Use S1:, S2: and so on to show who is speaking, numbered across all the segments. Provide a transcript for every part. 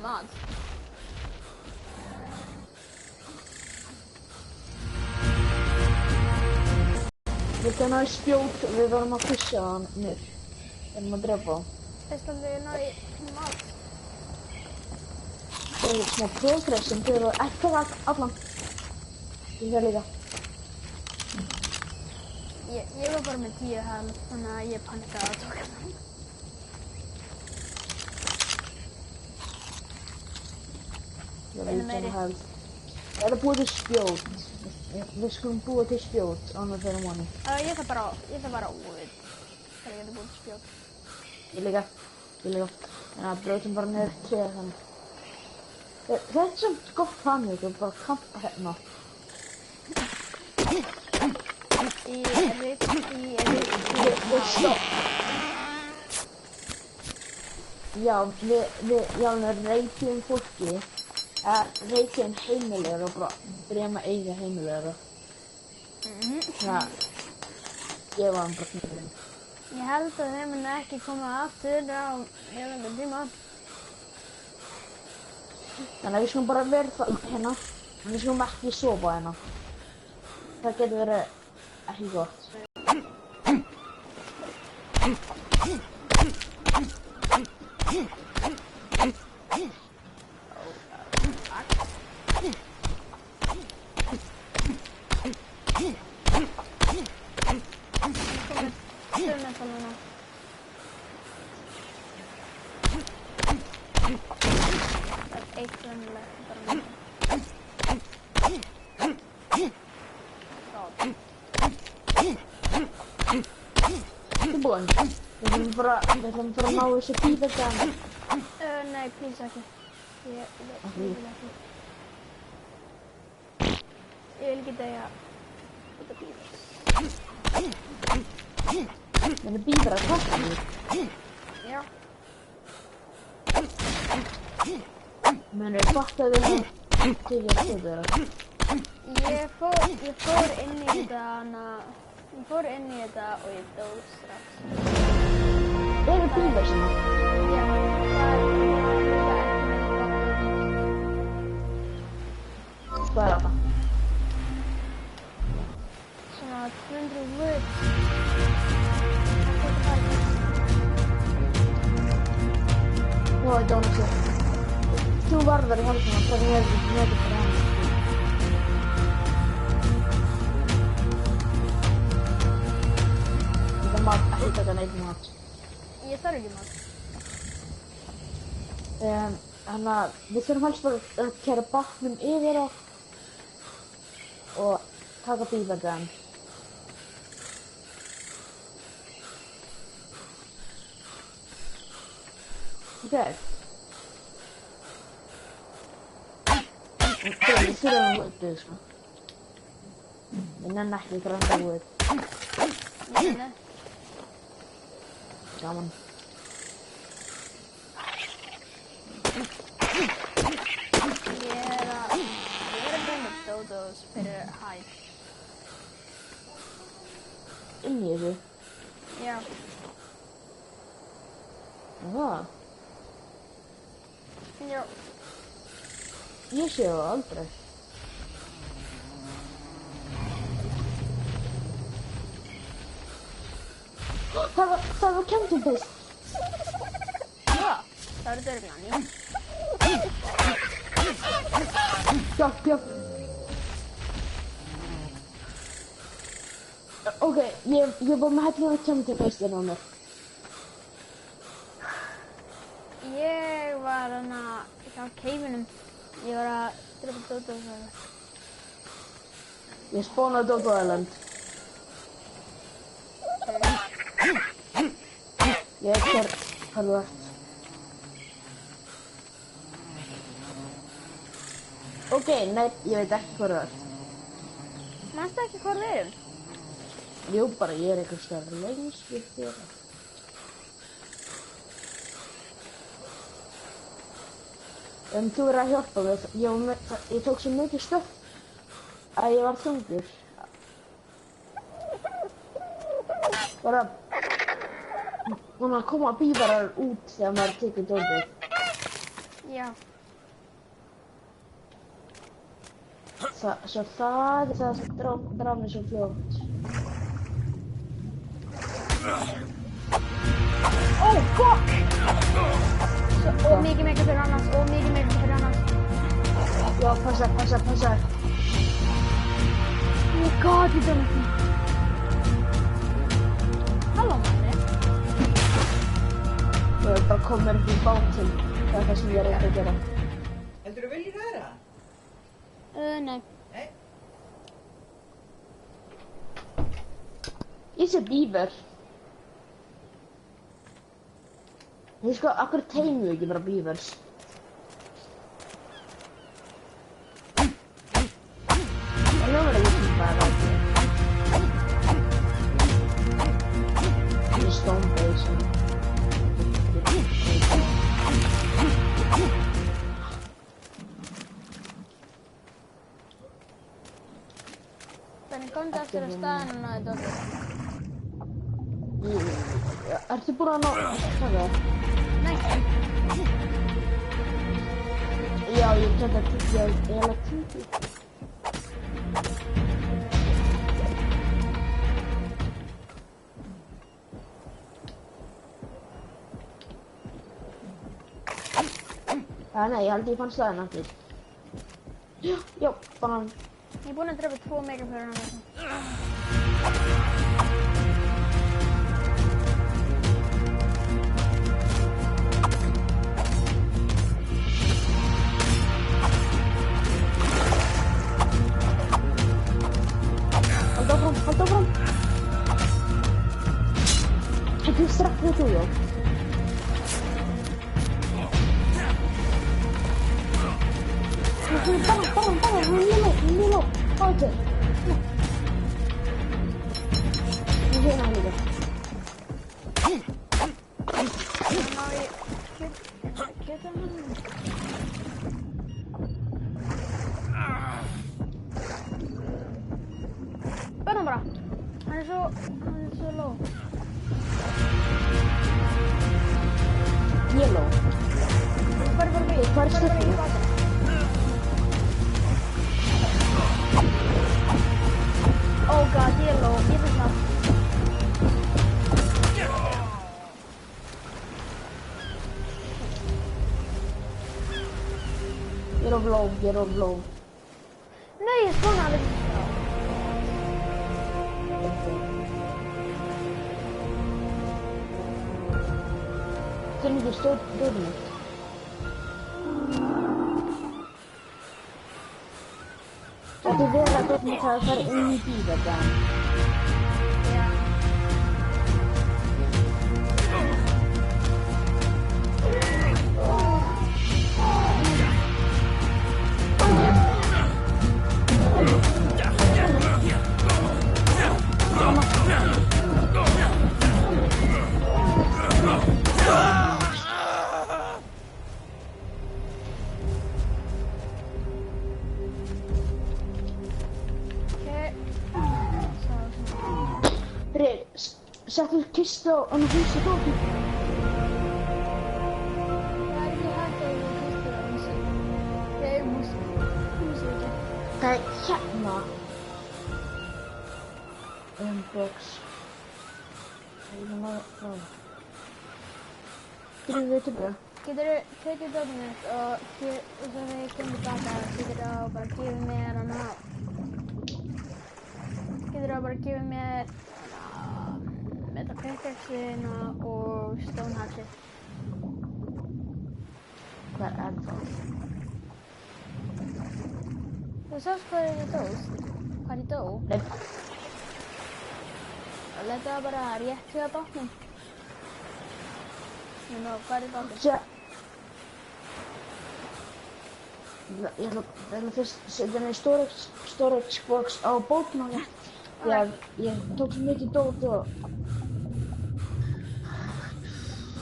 S1: mat.
S2: Viltu ná í spjót og við verðum að pusha hann niður. Við verðum að drepa hann.
S1: Þess að við ná í mat.
S2: Það er smá progress sem þau eru ekki taka allan. Ég fer líka.
S1: Ég var bara með 10 health, þannig að ég panikaði að tóka það.
S2: Ég er líka held. Það er búið til spjót. Við skulum búa til spjót annars fyrir manni.
S1: Ég þarf bara út. Það er ekki búið til spjót.
S2: Ég líka. Þannig að brjóðum bara niður tréð þannig. Þetta er samt gott þannig, við bara kampa hérna. Stopp. Já, við reykjum fólki. Reykjum heimilegur og bara byrjum að eiga heimilegur. Það gefa hann bara knýðin.
S1: Ég held að þeir muni ekki koma aftur á mjög tíma.
S2: Þannig að við skulum bara vera hérna. Við skulum ekki sofa hérna. Það getur verið ekki gott. Tilbúin. Við ætlum bara að ná þessu bíðagan.
S1: Nei, please ekki. Ég vil ekki. Ég vil ekki deyja. Þetta bíður.
S2: Þetta bíður að taka mig.
S1: Já.
S2: Menur ég fatt að við tekið að stöðu þeirra.
S1: Ég fór inn í þetta og ég dó strax.
S2: Eru bíður svona?
S1: Já, það er ekki
S2: Hvað er þetta?
S1: svona 200 wood.
S2: Ó, ég dóna sér. Þú varðar í hálfuna, það er ekki bara hann. Þetta mat, ekki taka neitt mat.
S1: Ég þarf ekki mat.
S2: Þannig að við þurfum helst bara að kæra bátnum yfir og taka bíðagan. Ok. Við þurfum woodið, sko. Ég nenni ekki að grænda wood.
S1: Nei.
S2: Gaman.
S1: Ég er að búin með dodos fyrir hæð.
S2: Inn í þessu.
S1: Já.
S2: Það?
S1: Já.
S2: Ég sé það aldrei. Það var camping base.
S1: Já, það eru dörflan, já.
S2: Hjálp. Ok, ég var með hellu camping base hérna á mér.
S1: Ég var hana hjá keifinum. Ég var að drepa Dodo og það.
S2: Ég spawnaði Dodo Island. Ég er hér, hvað þú ert. Ok, nei, ég veit ekki hvað þú ert.
S1: Manstu ekki hvað við erum?
S2: Jú, bara ég er eitthvað stærri lengst við þér. Þú verður að hjálpa mér. Ég tók svo mikið stöff að ég var þungur. Bara núna koma bíðarar út þegar maður tekur dótið.
S1: Já,
S2: það er það sem draf mig svo fljótt.
S1: Oh, fuck! Og mikið fyrir annars, og mikið fyrir annars.
S2: Já, passa.
S1: Oh god, ég dömur því. Halló, manni.
S2: Ég vil bara koma mér upp í bátinn. Það er það sem ég er að gera.
S3: Heldur þú viljið vera?
S1: Nei.
S3: Nei?
S2: Ég sé beaver. Ég sko, akkur teimum við ekki bara beavers? Ég lofar að ég sem bara ræði. Ég er stone base.
S1: Þannig komdu aftur á staðinn og náðu dóttir.
S2: Ertu búin að ná... Hvað er það?
S1: Nei.
S2: Já, ég gæti að tíkja eða tíkja. Nei, ég held ég fann staðinn aftur. Já, banan.
S1: Ég er búinn að drepa 2 mega fyrir hann.
S2: Halda áfram. Þetta er strax við þú, já. Bara, hún er mjög lóg. Báðu. Ég sé hana líka.
S1: Þannig ná ég geta hann. Börnum bara. Hann er svo lóg.
S2: Ég lóg.
S1: Bara við.
S2: Hvað er styrkinu?
S1: Oh god, ég er lóg. Ég er snart.
S2: Ég er of low.
S1: Nei, ég spána alveg.
S2: Hvernig þú stóð mitt? Þetta er verið að dótt mitt að fara inn í bíl þetta.
S1: Já.
S2: Settu kistu á hann húsi dóti.
S1: Það er ekki hægt að ég kistu það eins og. Ég er húsið ekki.
S2: Það er hérna. Box. Það er maður. Getur við tilbaka?
S1: Geturðu tekið dótið mitt og svo þegar ég kem tilbaka geturðu bara gefið mér hana. Geturðu bara gefið mér með þetta pickaxe-ina og stonehaxið.
S2: Hvað er það?
S1: Þú sást hvað ég dóst? Hvað ég dó?
S2: Nei.
S1: Og leta það bara rétt hjá bátnum. Hvað er bátnum?
S2: Ég ætla fyrst að setja henni storage box á bótmáli. Já, ég tók svo mikið dót og...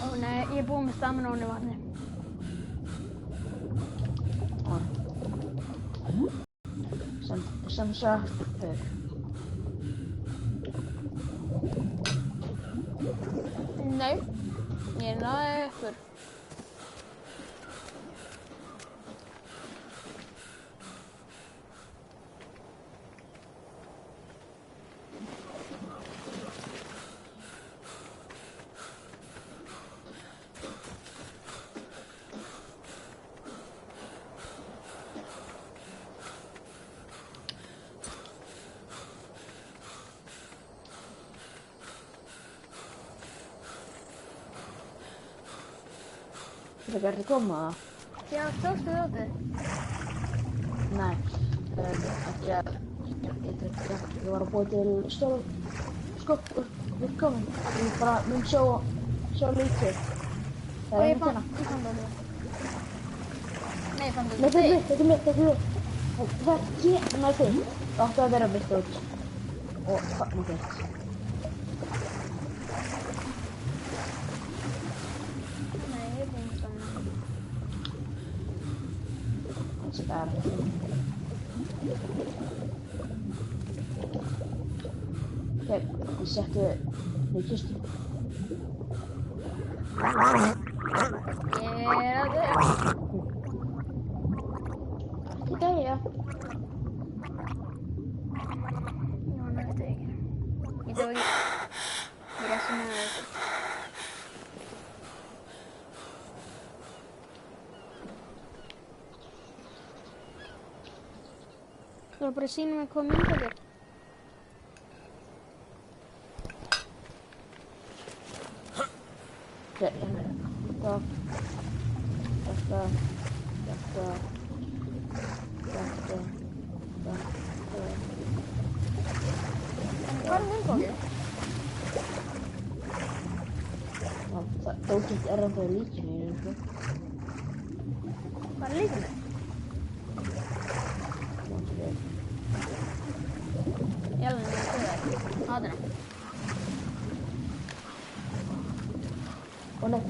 S1: Ó nei, ég er búinn með stamina í vatni.
S2: Sem sagt,
S1: Nei, ég náði ykkur.
S2: frekar að koma það?
S1: Já, tókstu dótið?
S2: Nei, ekki að, ég var að búa til stól, sko, við komum. Ég bara mun sjá lítið. Það
S1: Og
S2: er
S1: ég
S2: einmitt hérna.
S1: fann dótið. Nei, ég fann
S2: Nei,
S1: dótið.
S2: þetta er mitt. Það er þitt. Það átti að vera mitt út. Og þarna þitt.
S1: Nei, ég finn svona.
S2: Það er ok, ég setti í kistu.
S1: Ég er að döða.
S2: Ekki dæja.
S1: Nú, næstu ekki. Ég dó ekki. Ég er sem að það. Þú var bara að sína mig hvað mynd þetta er.
S2: Ok, þetta.
S1: En hvað er myndbókið?
S2: Það dótið er ennþá í líkinu, sko.
S1: Hvað er líka með? Ég alveg með að það ekki. Aðra.
S2: Ó nei.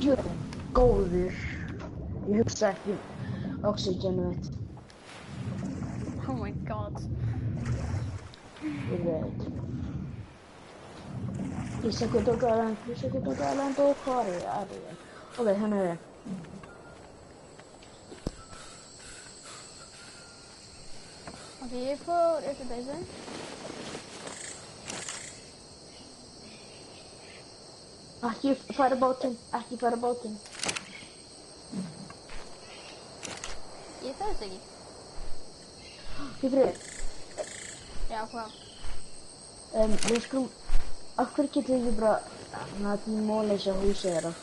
S2: Jöfn, góður. Ég hugsa ekki oxygenu mitt.
S1: Oh my god.
S2: Ég veit. Ég sé hvað tók að land og hvað er ég? Ok, hérna er ég.
S1: Ok, ég fór upp í beysu.
S2: Ekki fara bátinn, ekki fara bátinn.
S1: Ég þauðst ekki.
S2: Ég frið.
S1: Já, hvað?
S2: Við skulum, af hverju getur við ekki bara að demolisa húsið þeirra?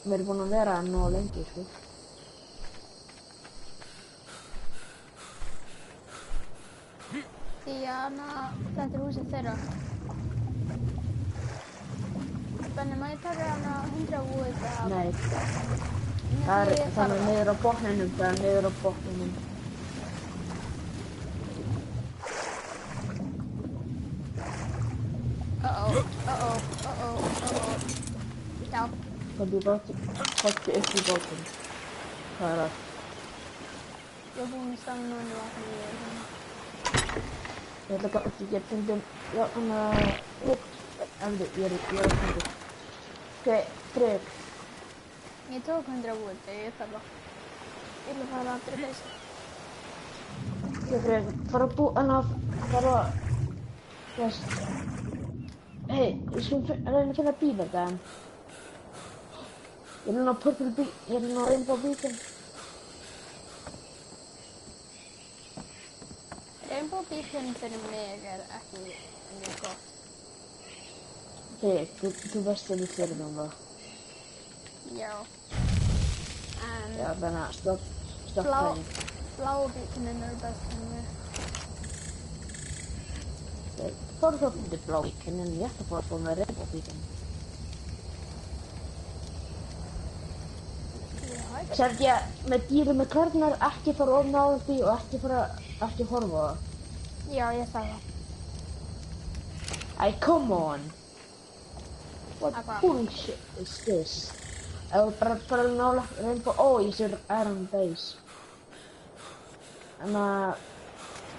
S2: Við erum búin að vera að ná lengi, sko.
S1: Því að þetta er húsið þeirra. Benni, má ég taka hana 100 wood af...
S2: Nei. Það er þannig niður á botninum, það er niður á botninum.
S1: Já.
S2: Komdu upp í bátinn. Hvað er það?
S1: Ég er búinn að stanna núna og vatna í hérna.
S2: Ég ætla ekki að geta fundum, já, þannig að, ég er að fundi. Ok, Freyr.
S1: Ég tók 100 wood þegar ég þarf að. Ég ætla að fara aftur í beysu.
S2: Ok, Freyr, fara veist. Hei, við skulum reyna að finna bíl þetta. Ég er núna á purple bíl, ég er núna á rainbow bílinn.
S1: Rainbow bílinn fyrir mig er ekki mjög gott.
S2: Hei, þú veist að við fyrir það.
S1: Já.
S2: Já, þannig að stopp það.
S1: Bláu bílinn eru best fyrir mig.
S2: Fóru þá fyrir blá bílinn en ég ætla að fara með rainbow bílinn. Sérst ég með dýri með klærnar ekki fara of nálægt því og ekki horfa á það.
S1: Já, ég sagði það.
S2: Æ, come on! What
S1: Apa?
S2: bullshit is this? Ef þú bara nálægt rainbow, ég sé Iron Base. Þannig að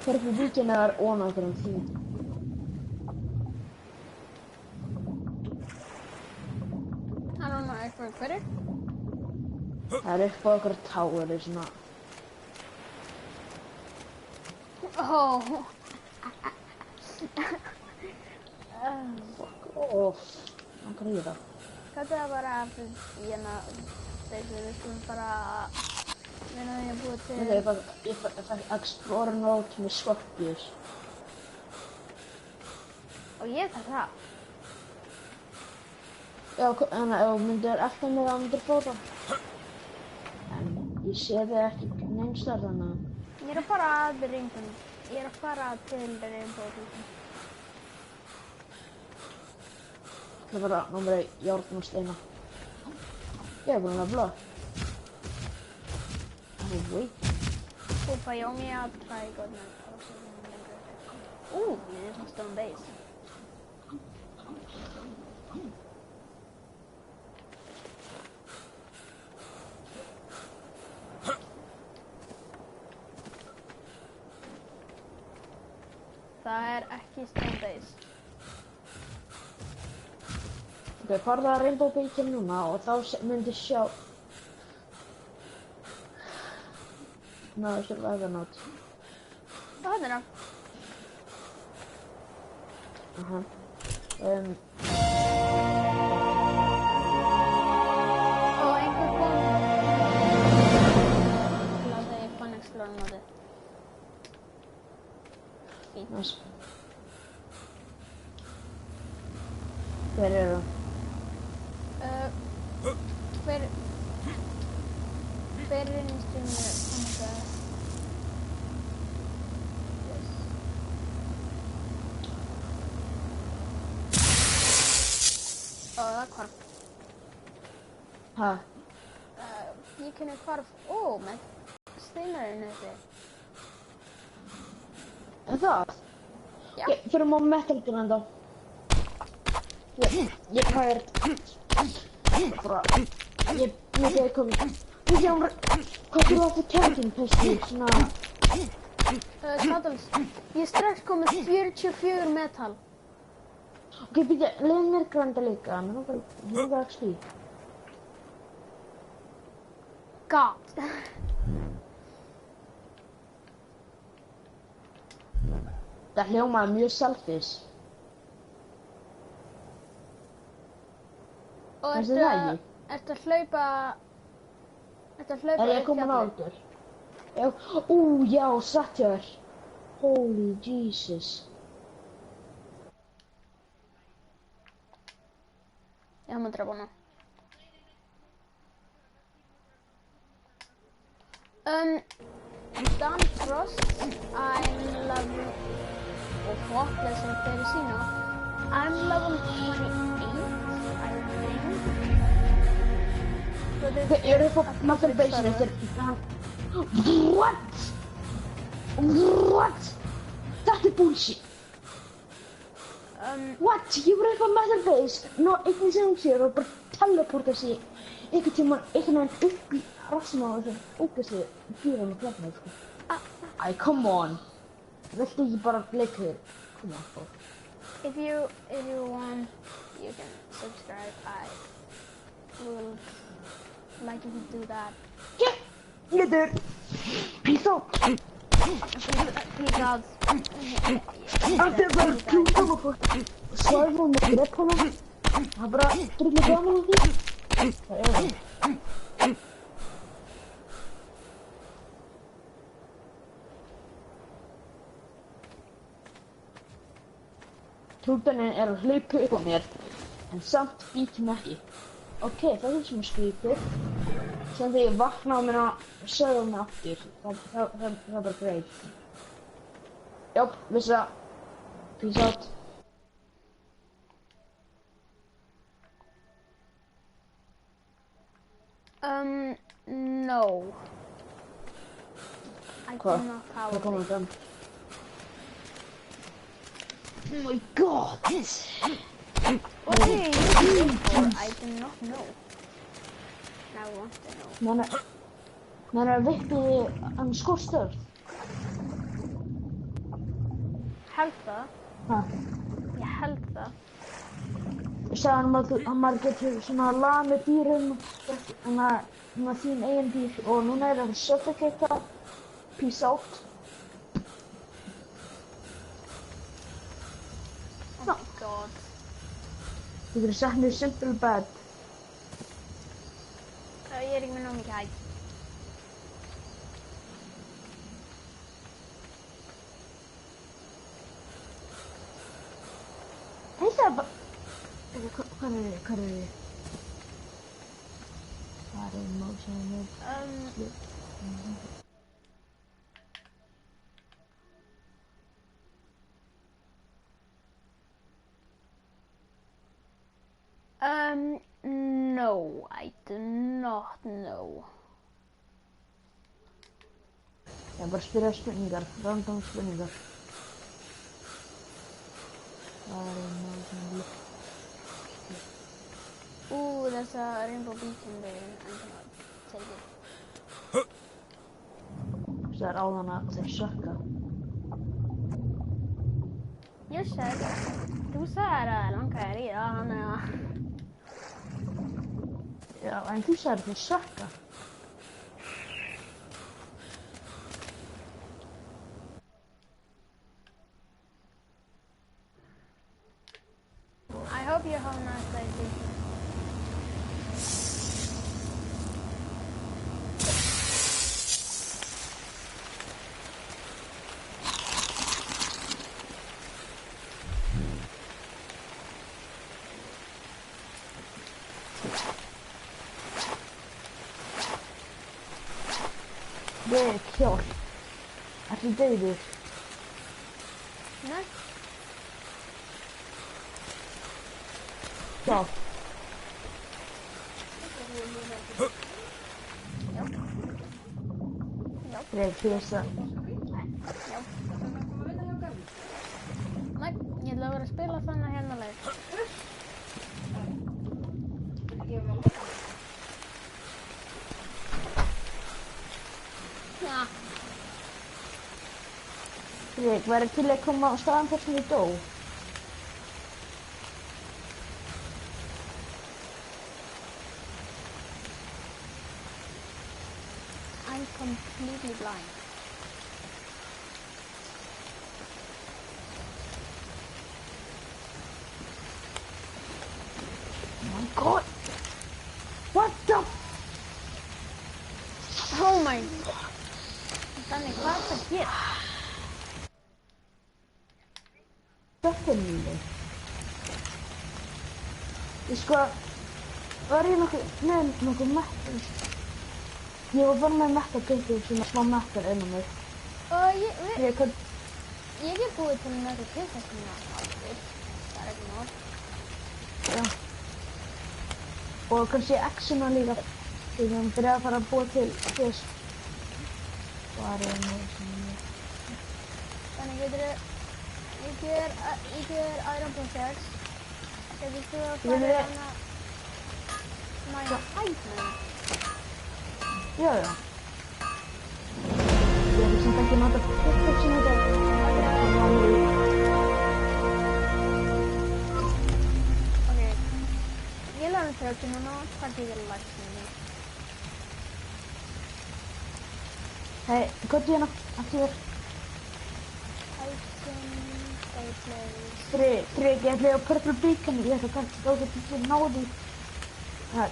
S2: hvernig bíkinn er ónákvæm því.
S1: I don't know, eitthvað hverju?
S2: Það er upp á okkur tári svona.
S1: Oh.
S2: Fuck off. Hvað er það?
S1: Hvað er bara að hérna, við skulum bara vinna því að búa til...
S2: Ég fæk Explorer Note með Scorpius.
S1: Og ég tek það.
S2: Já, en ef þú myndir elta mig þá myndir fóta. En ég sé þig ekki neins þar þannig að...
S1: Ég er að fara að Rainbow. Ég er að fara til Rainbow Beacon.
S2: Það var að námið járn og steina. Ég er búinn að blöð. Oh, wait.
S1: Wyoming, I'll try Goodman. Ooh, there's a stone base. Það ekki stone base.
S2: Ok, farðu að Rainbow Beacon núna og þá myndir sjá... Ná, þessu er veganót.
S1: Það er það.
S2: Aha.
S1: Og einhver kom. Láta ég fann explore mótið. Fínt.
S2: Nice. Hver er það?
S1: Hver er inn í streaminu? Það hvarf.
S2: Hæ?
S1: Ég kunni hvarf. Með steinarinn þessi.
S2: Er það?
S1: Já.
S2: Fyrir má Metal Grind á. Ég fært. Bara. Ég hefði komið. Við sjáum. Hvað fyrir það fyrir campingpesti? Svona.
S1: Totals. Ég er strax komið 44 metal.
S2: Ok, býta, leiði mér grænda líka, mér langar ekki spí.
S1: God.
S2: Það hljómaði mjög selfish.
S1: Og
S2: Finnst þér það ekki?
S1: ertu að hlaupa
S2: Er ég komin á ykkur? Já, já, satt hjá þér. Holy Jesus.
S1: Ég má drepa hana. Dan Frost, I'm level... Og Fokle sem fyrir sína. I'm level 28, I think.
S2: Ég er upp á Metal Basin eftir... What? What? Þetta er bullshit. What? Ég var upp á Metal Base, einhvern sem sér og bara teleporta sig einhvern veginn upp í rassinn á þessum ógeðslegu dýrum og plöfnum, sko. Æ, come on. Viltu ekki bara leika þér? Come on, bro.
S1: If you want, you can subscribe. I will like if you do that.
S2: Later. Peace out.
S1: Peace out.
S2: Þetta er bara klúðum og fólk. Svæfum og grepp hana. Það er bara drullu gaman af því. Það er það. Trúbennin er að hlaupa upp á mér, en samt bítur mig ekki. Ok, það er sem skrítið. Sem þegar ég vakna á mér að sögja mig aftur. Það er bara great. Jáp, vissi það. Peace out.
S1: No. I
S2: Hvað?
S1: do not have
S2: Hvað komum
S1: it.
S2: við fram? Oh my god!
S1: What are you using it for? I do not know. I want to know.
S2: Men er vippi skorstörð?
S1: Held það.
S2: Hæ?
S1: Ég held það.
S2: Ég sagði að maður getur svona lamið dýrum, svona þín eigin dýr, og núna er það suffocata. Peace out.
S1: Oh my god.
S2: Þú getur sett mér simple bed.
S1: Ég er ekki með nóg mikið hægt.
S2: hugsaði bara... Hvað er þið? Hvað er þið? Hvað er motion?
S1: No, I do not know.
S2: Ég bara spyrja spurningar, random spurningar. Hvað er motion?
S1: There's a rainbow beacon there. I'm gonna take it.
S2: Það er áðan að þeir sökka.
S1: Just det. Du sagde att de kan rida han är.
S2: Já, en þú sagði þeir sökka.
S1: I hope you have a nice day too.
S2: Det är klart. Alltså det är det.
S1: Nej.
S2: Ja. Det är fyrsta.
S1: Nej, jag lovar att spela såna här med Ja.
S2: Fredrik, var det till att komma och stanna för som då?
S1: I'm completely blind.
S2: Oh my god! What the?
S1: Oh my god. Danny, hvað er það hér?
S2: Þetta er mjög. Ég sko, var ég nokkuð mettur? Ég var bara með mettarkaupi svona smá mettar inn á mig.
S1: Ég er búið til með þetta til þess að aftur. Það er ekki mál.
S2: Já. Og kannski X-una líka. Því að byrjaði að fara að búa til fyrst. Hvað er það sem ég...
S1: Þannig ég ger Iron Princess. Getur þú að fara hana... Mæja hætna?
S2: Já, já. Ég hef samt ekki notað þetta sem þetta er.
S1: Ok. Ég laði 30 núna. Hvað ég lært með mig?
S2: Hei, hvað er hérna? Aktíver. Fredrik, ég ætlaði á Purple Beacon. Ég ætla kannski að það til að ná því.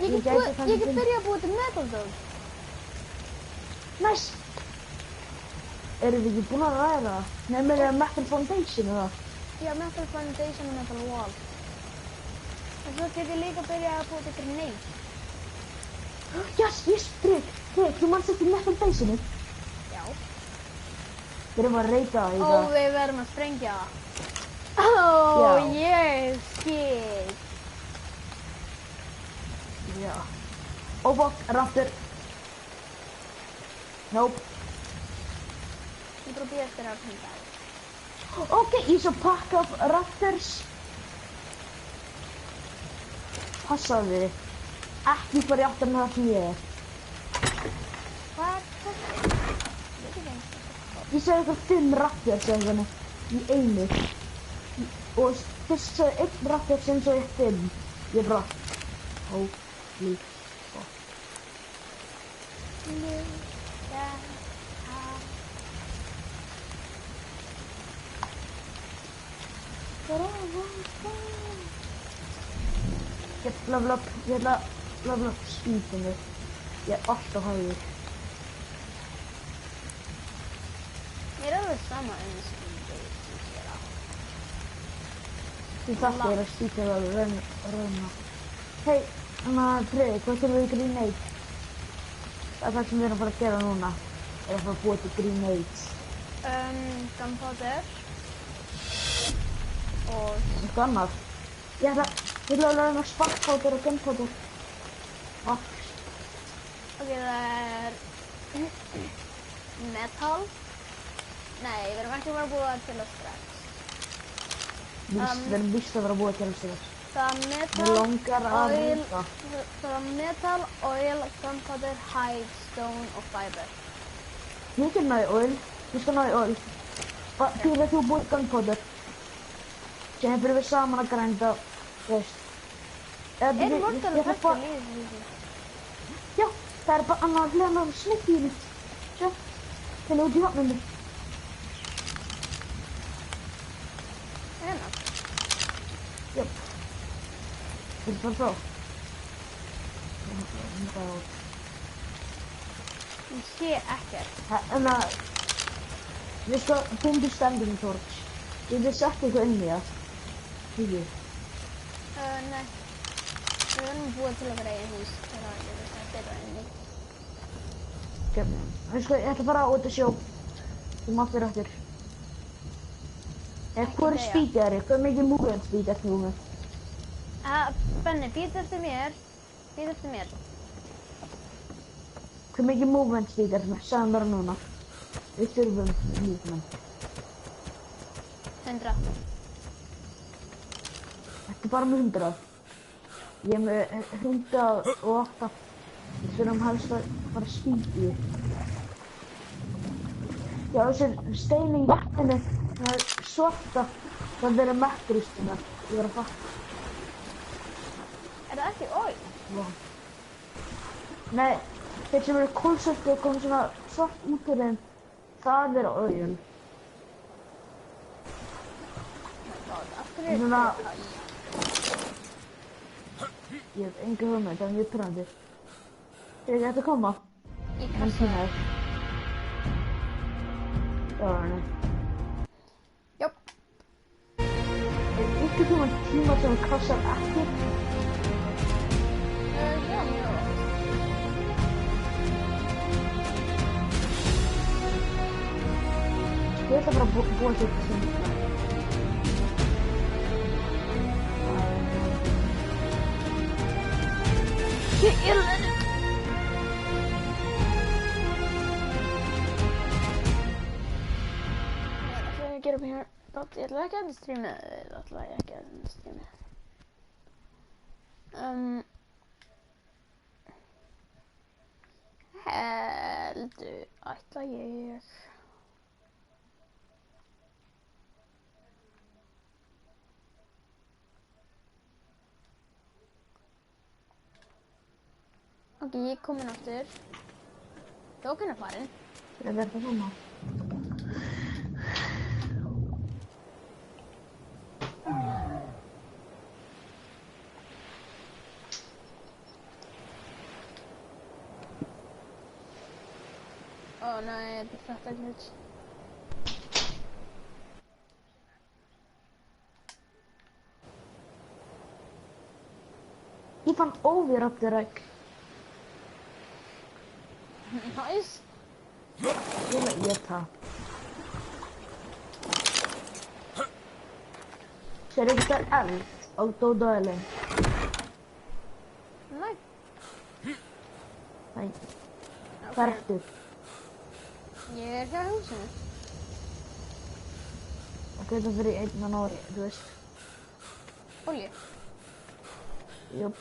S1: Ég get byrjað að búið til Metal Dome.
S2: Nice! Eru þið ekki búin að ræða það? Nei, með það Metal Foundation eða?
S1: Já, Metal Foundation og Metal Wall. Og svo get ég líka byrjað að búið til Grenade.
S2: Yes, Fredrik, þú manst eftir Metal Foundationu?
S1: Já.
S2: Við erum að reyta það í
S1: Og
S2: það.
S1: við verðum að sprengja það. Oh, ég skil.
S2: Já. Oh fuck, Raptor. Nope.
S1: Ég bara býð eftir að pinta það.
S2: Ok, ég svo pack of Raptors. Passaðu þig. Ekki fara í áttan það sem ég er.
S1: Hvað?
S2: Ég sagði eitthvað 5 Raptors eða þannig. Í einu. Og fyrst sagði 1 Raptor sem svo ég 5. Ég bara... Holy fuck. Ég ætla að spýta mig. Ég er alltaf hægur.
S1: Mér er alveg sama en þessi spýta ég gera.
S2: Ég þakka þér að spýta það rauna. Hei, Freyr, hvað þurfum við grenade? Það er það sem við erum að fara að gera núna. Við erum að fara að búa til grenades.
S1: Gunpowder. Og...
S2: Eitthvað annað. Ég ætla að læra sparkpowder og gunpowder. Hvað?
S1: Ok, það er... metal. Nei, við erum ekki bara að búa til það strax.
S2: Við erum vist að vera að búa til það strax.
S1: Það er metal,
S2: Mér langar að
S1: oil,
S2: vita.
S1: það er metal, oil, gunpowder, hide, stone og fiber.
S2: Ég skal náði oil. Ég skal náði oil. Fyrir að þú búið gunpowder. Sen fyrir við saman að grænda, veist.
S1: Er mortan og pestil í þessu húsi?
S2: Já, það er bara annað hlæðan af snittu í mitt. Sjá, það er út í hafninu.
S1: Hérna?
S2: Jöp. Vil du bara frá?
S1: Ég sé ekkert.
S2: En að... Við sko, finnum standing torch. Ég vil setja eitthvað inn í það. Híðu.
S1: Nei. Við erum búið til að vera eigin hús. Það er ég vil setja það inn í.
S2: Sko, ég ætla að fara út að sjó. Þú mátt þér aftur. Hvað er speed er ég? Hvað er mikið movement speed eftir movement?
S1: Benni, být eftir mér. Být eftir mér.
S2: Hvað mikið movement speed er það? Sagðum bara núna. Við þurfum movement.
S1: 100.
S2: Þetta er bara með 100. Ég er með 108. Við þurfum helst að fara speed í. Já, þessi stein í vatninu, það er svarta. Það verður mekkrustina. Ég var að fatta.
S1: Er það ekki oil?
S2: Wow. Nei, þeir sem eru kólsöldu og kom svona svart út úr þeim, það er oil. Svona... Ég hef enga hugmynd, það er mjög pirrandi. Er ekki hægt að koma?
S1: Í kassa.
S2: Já, nei.
S1: Jöp.
S2: Er ykkur tíma sem krassar ekki?
S1: Já, mjög oft.
S2: Ég ætla bara að búa sér til sem Ég er að...
S1: Ég gera upp hér. Ég ætla ekki að enda streamið. Það ætla ég ekki að enda streamið. Heldur ætla ég. Ok, ég er komin aftur. Dókin er farin.
S2: Það er það svona.
S1: Ó nei, þetta er glitch.
S2: Ég fann Overaptorek.
S1: Nice.
S2: Ég vil að geta. Sér ekki það eld á Dóðaðilin?
S1: Nei.
S2: Nei. Hvað ertu?
S1: Ég er hjá húsinu.
S2: Og þetta fyrir einnan ári, þú veist.
S1: Olju.
S2: Jöp.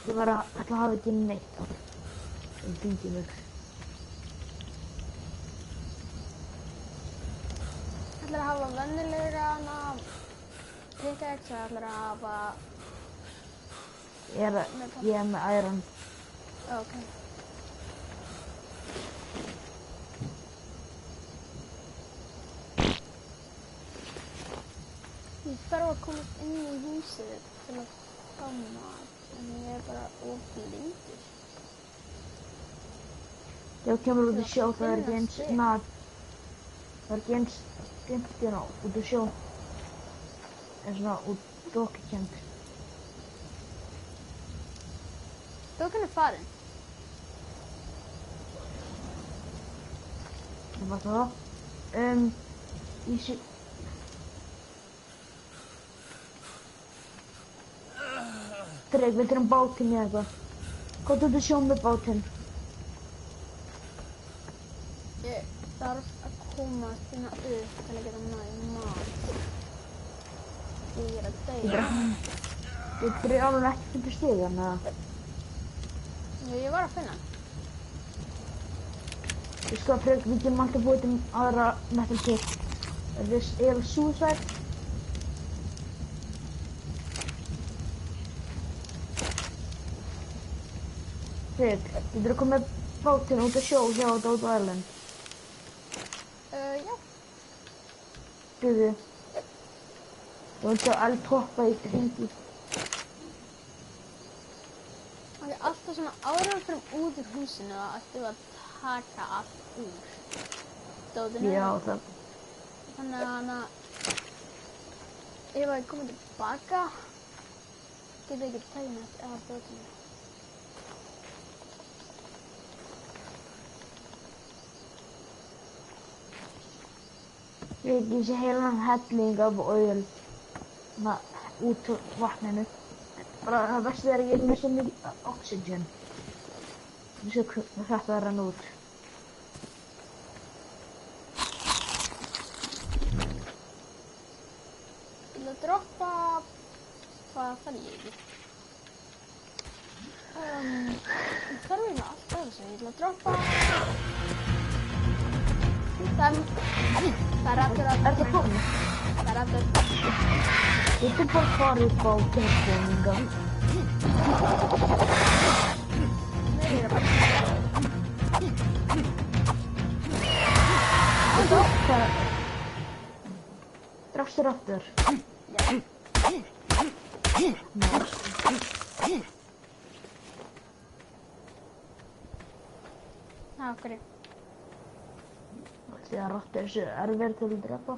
S2: Ég var að ætla að hafa ekki neitt á það. Það fengi mig.
S1: Ætlar að hafa vennilega pickaxe eða ætlar að hafa...
S2: Ég er með iron.
S1: Ok. Ég þarf að komast inn í húsið til að fá mat, en ég er bara of blindur.
S2: Þegar þú kemur út í sjó það er ekki eins mat. Það er ekki eins skemmtinn út í sjó. svona útdókikend.
S1: Dókin farin.
S2: Ég fatt það. Ég sé... Dreg, við erum bátinn í eitthvað. Hvað þú sjá með bátinn?
S1: Ég þarf að komast hérna upp til að geta næði mat. Ég að deyja.
S2: Þú byrjar alveg ekki fyrir stigan, eða?
S1: Jú, ég var að finna hann.
S2: Ég sko að við getum alltaf búið til aðra metal kit. This is suicide. Frigg, getur þú komið bátinn út að sjó hjá Dodo Island?
S1: Já.
S2: Byrðu. Þú veit að allt hoppa í hringi.
S1: Ok, alltaf svona áður en fyrir út úr húsinu þá ættum við að taka allt úr dótinu.
S2: Já, það.
S1: Þannig að ef ég komið tilbaka get ég ekki tekið með þetta af dótinu.
S2: Ég sé heilan helling af oil út úr vatninu. Bara það versta er að ég er með svo mikið oxygen. Þú sé hvað þetta er rann út.
S1: Ég vil að droppa... Hvað fann ég ekki? Ég þarf eiginlega allt af þessu. Ég vil að droppa... Það er aftur að...
S2: Er það komið?
S1: Það er aftur að...
S2: Ég vil bara fara upp á telefoninga.
S1: Nei, ég er að bara...
S2: Drafst þér aftur?
S1: Já. Af hverju?
S2: Því að rottur er svo erfiðar til að drepa.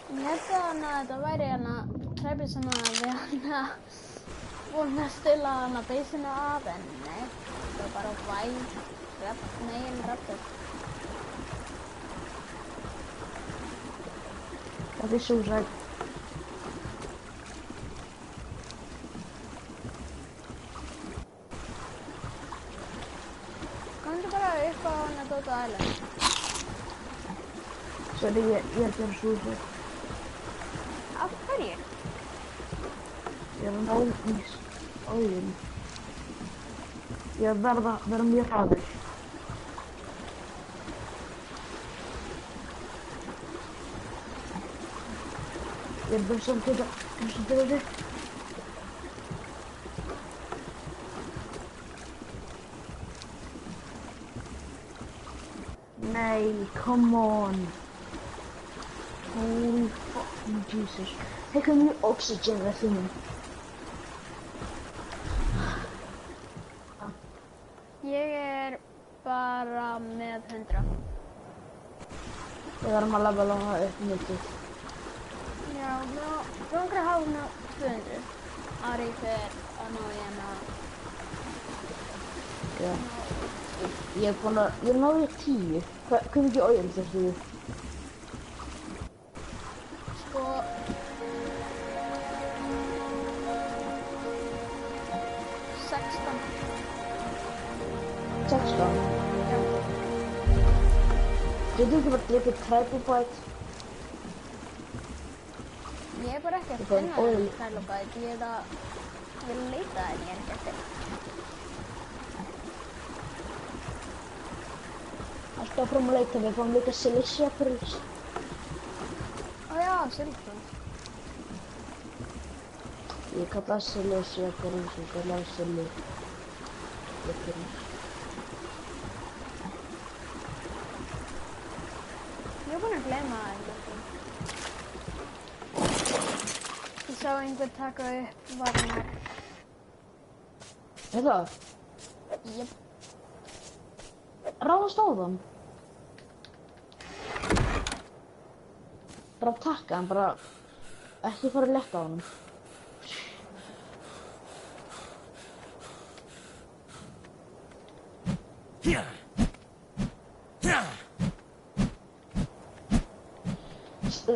S1: Ég held að þetta væri træpið sem við vorum að stila beisinu af, en nei, það var bara megin raptor.
S2: Það er suicide.
S1: Komdu bara upp á Dodo Island.
S2: Sorry, ég er að gera suicide.
S1: Af hverju?
S2: Ég er að ná ís oil. Ég er að vera mjög hraður. Ég er bara samt til þetta. Nei, come on. Holy fucking Jesus. Hey, kan you oxygen that thing?
S1: Ég er bara með 100.
S2: Við verðum að levela það upp mikið.
S1: Já, mér langar að hafa 200. Ari fer að ná í hana.
S2: Já. Ég náði 10. Hvað mikið oil þurftu þú?
S1: Sko... 16.
S2: 16?
S1: Já.
S2: Getur þú ekki bara drikið Tribal-Bite?
S1: Ég er bara ekki að
S2: Ég bara
S1: finna
S2: oil.
S1: þetta Tribal-Bite. Ég er að leita en ég er ekki að finna.
S2: Alltaf fram að leita, við fáum líka Silicia Pearls.
S1: Ó já, silikon.
S2: Ég kalla Silicia Pearls og kalla Silicia Pearls.
S1: Ég er búin að gleyma það. Ég sá einhvern taka upp varnar.
S2: Er það?
S1: Jep.
S2: Ráðast á þann? bara takka hann, bara ekki fara létt á honum.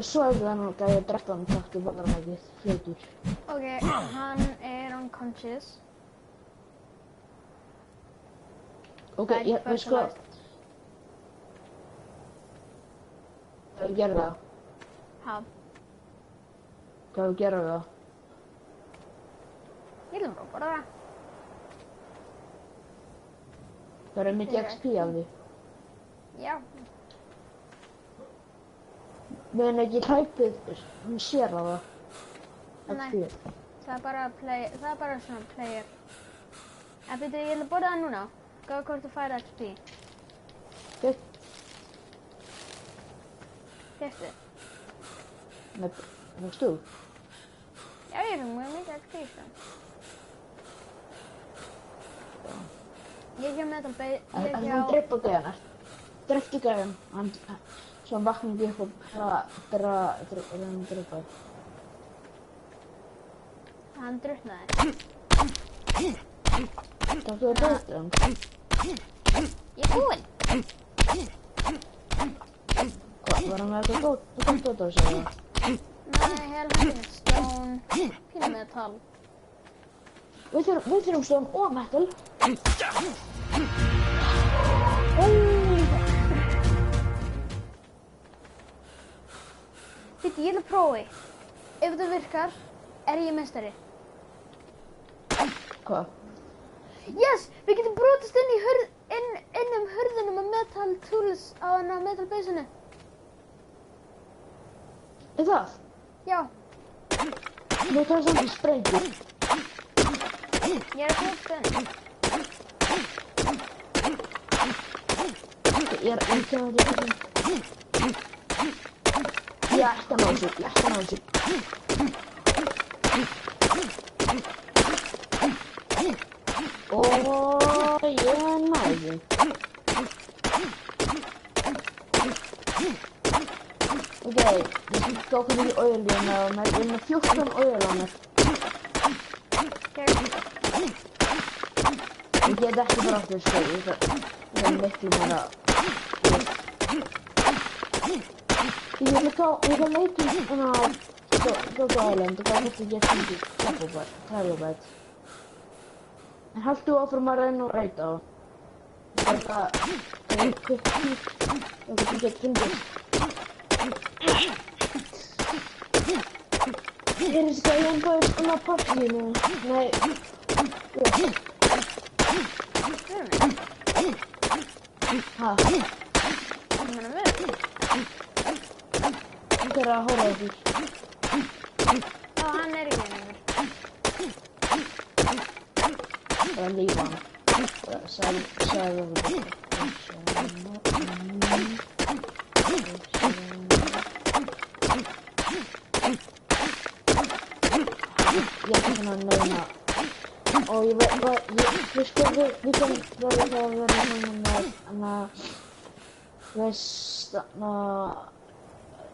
S2: Svo hefði hann gæði að drekka hann takk í vallarmækið, fljótur.
S1: Ok, hann er unconscious.
S2: Ok, við sko... Hvað við gerum það?
S1: Ha,
S2: Hvað við gerum það?
S1: ég ætlum bara að borða það.
S2: Það er mikið XP af því.
S1: Já.
S2: Við erum ekki hlæpið, hún sér á það.
S1: Nei.
S2: XP.
S1: Það er bara svona player. En byrju, ég ætla að borða það núna. Gáðu hvort þú færi XP. Fyrstu.
S2: Nei, þú?
S1: Já, ég er mjög mikið XP, sko. Ég hjá með þetta
S2: En hann drepa gæðan, drepti gæðan, svo hann vaknaði upp og bara reyna að drepa þér.
S1: Hann drukknaði.
S2: Takk þú að drepa hann.
S1: Ég er búinn.
S2: Hvað, var hann með eitthvað gótt á þessu eða?
S1: Nei, held ekki með stone. Pínu með tal.
S2: Við þurfum stone og metal.
S1: Byrju, ég ætla að prófi. Ef þetta virkar, er ég meistari.
S2: Hvað?
S1: Yes! Við getum brotist inn í inn hurðinum með metal tools á hana metal baseinu.
S2: Er það?
S1: Já,
S2: Nú það er samt í sprengjur.
S1: ég er að brotist inn.
S2: Ég er ekki að þetta. Ég ætti að ná þessu. Og ég næði. Ok, við tókum í oilíuna og við erum með 14 oilánir. Ég get ekki bara aftur sko, það er miklu meira. Ég vil leita í svona Dodo Island og það getur ég fengið Trælobæt. En haldu áfram að reyna og reyta á. Það er quick peek og þú getur fengið. Heyrðu sko, ég bara svona partíinu. Nei. Ha?
S1: Ég meina við.
S2: Ég þarf að horfa á því.
S1: Ó, hann er ekki einhver.
S2: Það er lífa hann. Sæði við. Ég er svona að nefna. Og við kan vera það að vera svona með veist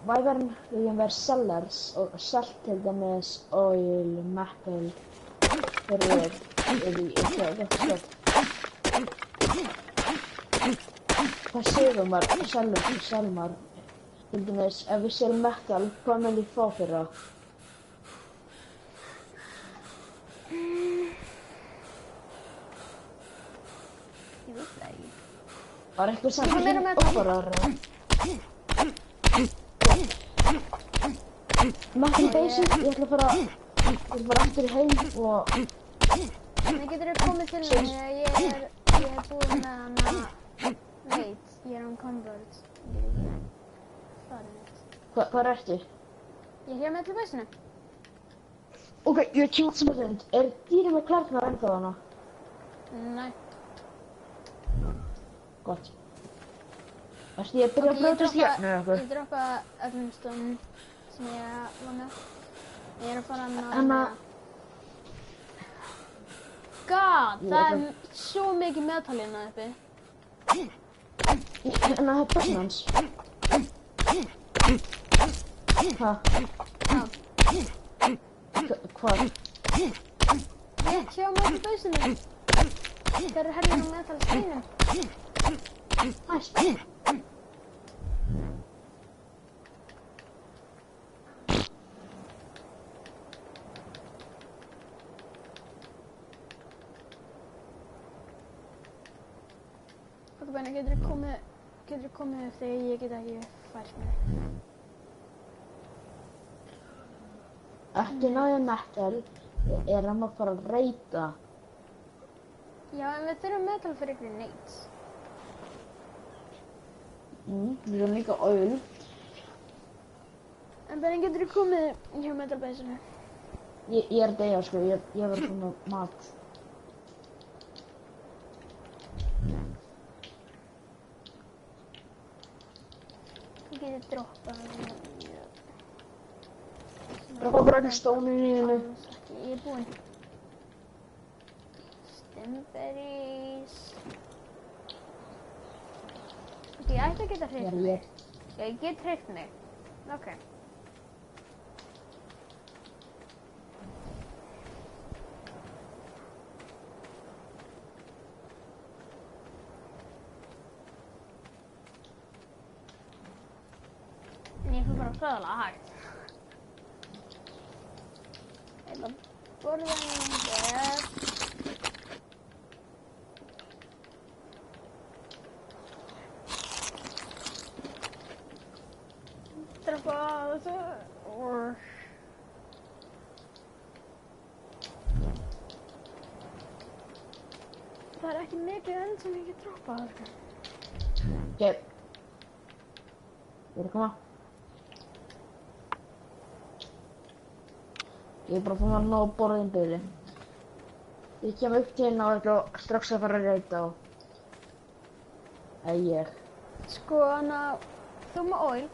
S2: Wyvern viljum vera sellers og selt til dæmis oil, metal fyrir í eitthvað hvað segum maður selmar til dæmis ef við selum metal hvað mun ég fá fyrir það?
S1: Ég veit það ekki.
S2: Var eitthvað
S1: Ég vil meira metal.
S2: offarar metal basic, ég ætla að fara aftur heim og
S1: En getur þið komið til mig þegar ég er búinn með hana veit, ég er convert. Ég get ekki farið neitt.
S2: hvað ertu?
S1: Ég er hér með til baseinu.
S2: Ok, ég kemur sem að þund. Er dýri með klærnar ennþá hana?
S1: Nei.
S2: Gott. Varstu ég að byrja að brjótast hérna eða eitthvað?
S1: Ég droppa öllum stónum sem ég var með. Ég er að fara að
S2: Anna,
S1: God,
S2: Ég
S1: það
S2: er
S1: er svo mikið metal hérna uppi.
S2: það er börn hans. Ha?
S1: Já.
S2: Hvað?
S1: Ég sé á móti bausinu. Þeir eru herðin á meðal steinum.
S2: Næst.
S1: Ok, Benni, geturðu komið upp þegar ég get ekki fært mig?
S2: Ekki náðu metal. Er hann að fara að reyta?
S1: Já, en við þurfum metal fyrir grenades.
S2: Við erum líka oil.
S1: En Benni, geturðu komið hjá metal baseinu?
S2: Ég er að deyja, sko. Ég var að koma mat.
S1: Þú getur droppað hann.
S2: Droppa bara stónin í hennu.
S1: Ég er búinn. Stimberries. Ok, ég ætti að geta hreyft mig.
S2: Ég.
S1: Já, ég get hreyft mig. Ok. En ég fyrir bara fræðilega hægt. Ég ætla að borða henni hér. Droppa þessu. Það er ekki mikið enn sem ég get droppað.
S2: Ok. Ég er að koma. Ég er bara búinn að ná borðin byggði. Ég kem upp til hérna og eitthvað strax að fara að reyta á. Eða ég.
S1: Sko, hana, þú með oil.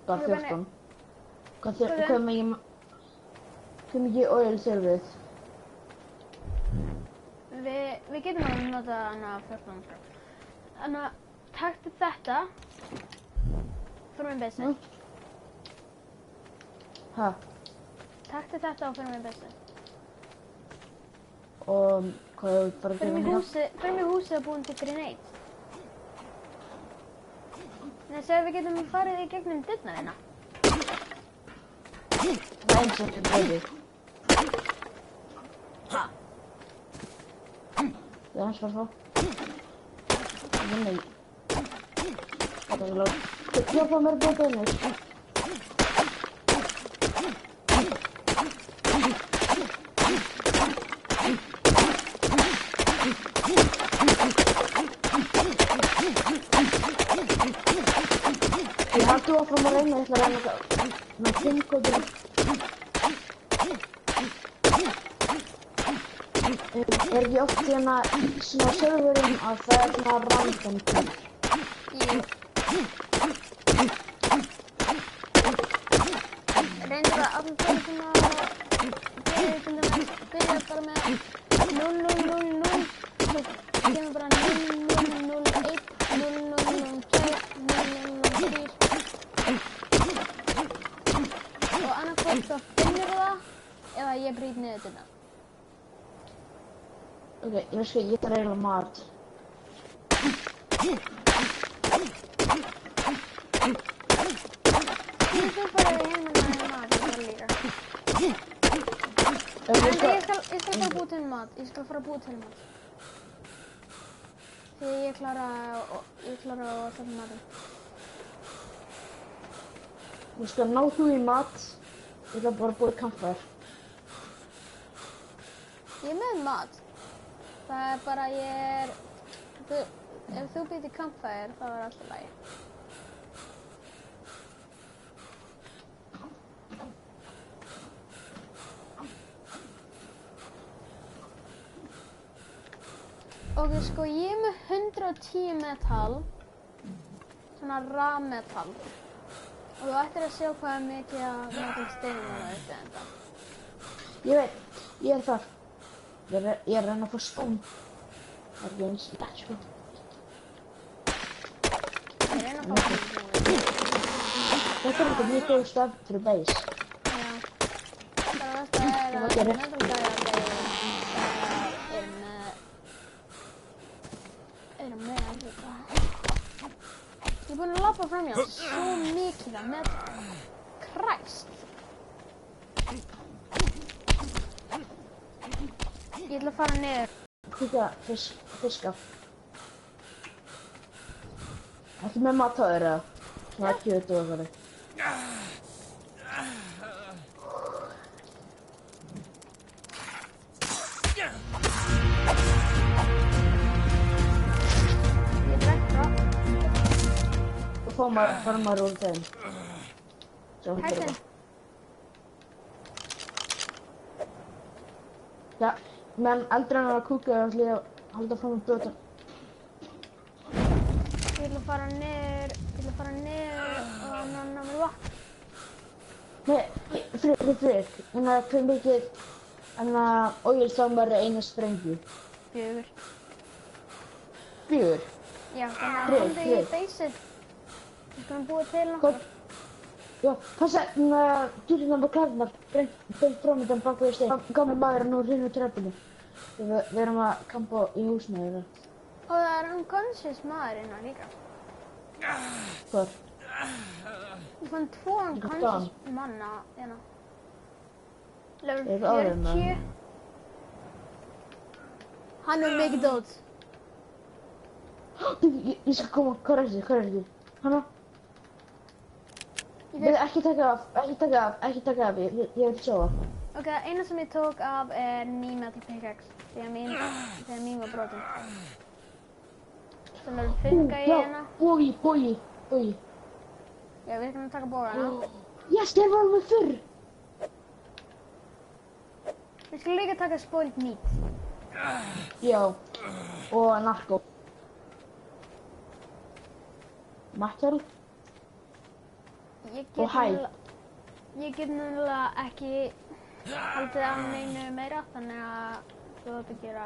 S2: Bara
S1: Ok,
S2: 14.
S1: Hvað
S2: Hvað mikið oil þurfið?
S1: Við getum alveg notað hana 14 frá. Hana, taktu þetta. Fyrir mig besi.
S2: Ha?
S1: Taktu þetta og fyrir mig besi.
S2: Og hvað ég bara að
S1: Fyrir
S2: gera
S1: mig
S2: hérna?
S1: húsið er búin til grenade. Nei, segðu við getum farið í gegnum dyrnar hérna.
S2: Það er eins og þetta breytið. Það er hans bara svo. Nei. Það er lótt. Hjálpa mér að bóta einu. Ég haldi áfram að reyna, ég ætla að reyna með pinnkóðum. Er ekki oft hérna svona serverum að það er svona random kóð?
S1: Jú. Reyndu það allir fyrir svona byrja bara með 0000 svo kemur bara 0001 0002 0003 og annarkvort þá finnur það eða ég brýt niður þetta.
S2: Ok, ég veist ekki, ég þarf eiginlega mat.
S1: Þú farið heima með mat líka.
S2: Ég
S1: En
S2: skal...
S1: ég skal fara að búa til mat. Ég skal fara að búa til mat. Því ég klára að taka matinn.
S2: Ég skal ná þú í mat. Ég ætla bara að búa í kampfær.
S1: Ég er með mat. Það er bara ef þú býtir campfire þá er allt í lagi. Ok, sko ég er með 110 metal, svona rametal. Og þú ættir að sjá hvað er mikið að metal steinum það uppi enda.
S2: Ég veit, ég er þar. Ég er að reyna að fá stón. Það er ekki eins, sko.
S1: Ég reyna að fá steinum.
S2: Þetta er mjög góð stað fyrir base.
S1: Já. Það versta er
S2: Hvað
S1: að
S2: gerir?
S1: eru með þetta. Ég er búinn að labba fram hjá svo mikið að með Christ. Ég ætla að fara niður.
S2: Kíkja fiska. Ertu með mat á þér eða? Svona kjöt og eitthvað.
S1: Ég drekk frá.
S2: Og fara maður úr þeim. Svo þetta er
S1: Hættin.
S2: bara. Já, menn eldri en að kúka og ætla ég að halda fram með brota.
S1: Ég ætla að fara niður og ná mér vatn.
S2: Nei, Friðrik, en að hver mikið, en að Oilsson eina sprengju.
S1: 4.
S2: 4.
S1: Já, þannig að
S2: Þrjú,
S1: komdu í
S2: þrjú.
S1: beysið. Við skulum búa til nokkuð.
S2: Já, passa, en að dýrina með klarnar, beint framöndan bak við stein. Gammal maður er nú hrinn úr tröppinu. Við erum að kampa í húsnæðinu.
S1: Og það er unconscious maður innan líka.
S2: Hvar?
S1: Ég fann 2 unconscious manna hérna. Level
S2: Ég er áður með
S1: 40. Hann er mikið dót.
S2: Ég skal koma, hvað er þetta? Hanna?
S1: Ég
S2: Ekki taka af, ég vil sjóa.
S1: Ok, eina sem ég tók af er ný metal pickaxe. Þegar mín var brotin. Þannig að fiska í hérna.
S2: Bogi.
S1: Já, við ætlum að taka bógana.
S2: Yes, þeir voru með fyrr.
S1: Við skulum líka taka spoiled meat.
S2: Já, og narko. Mattel. Og hæ.
S1: Ég get nefnilega ekki haldið á neinu meira, þannig að þú ætti að gera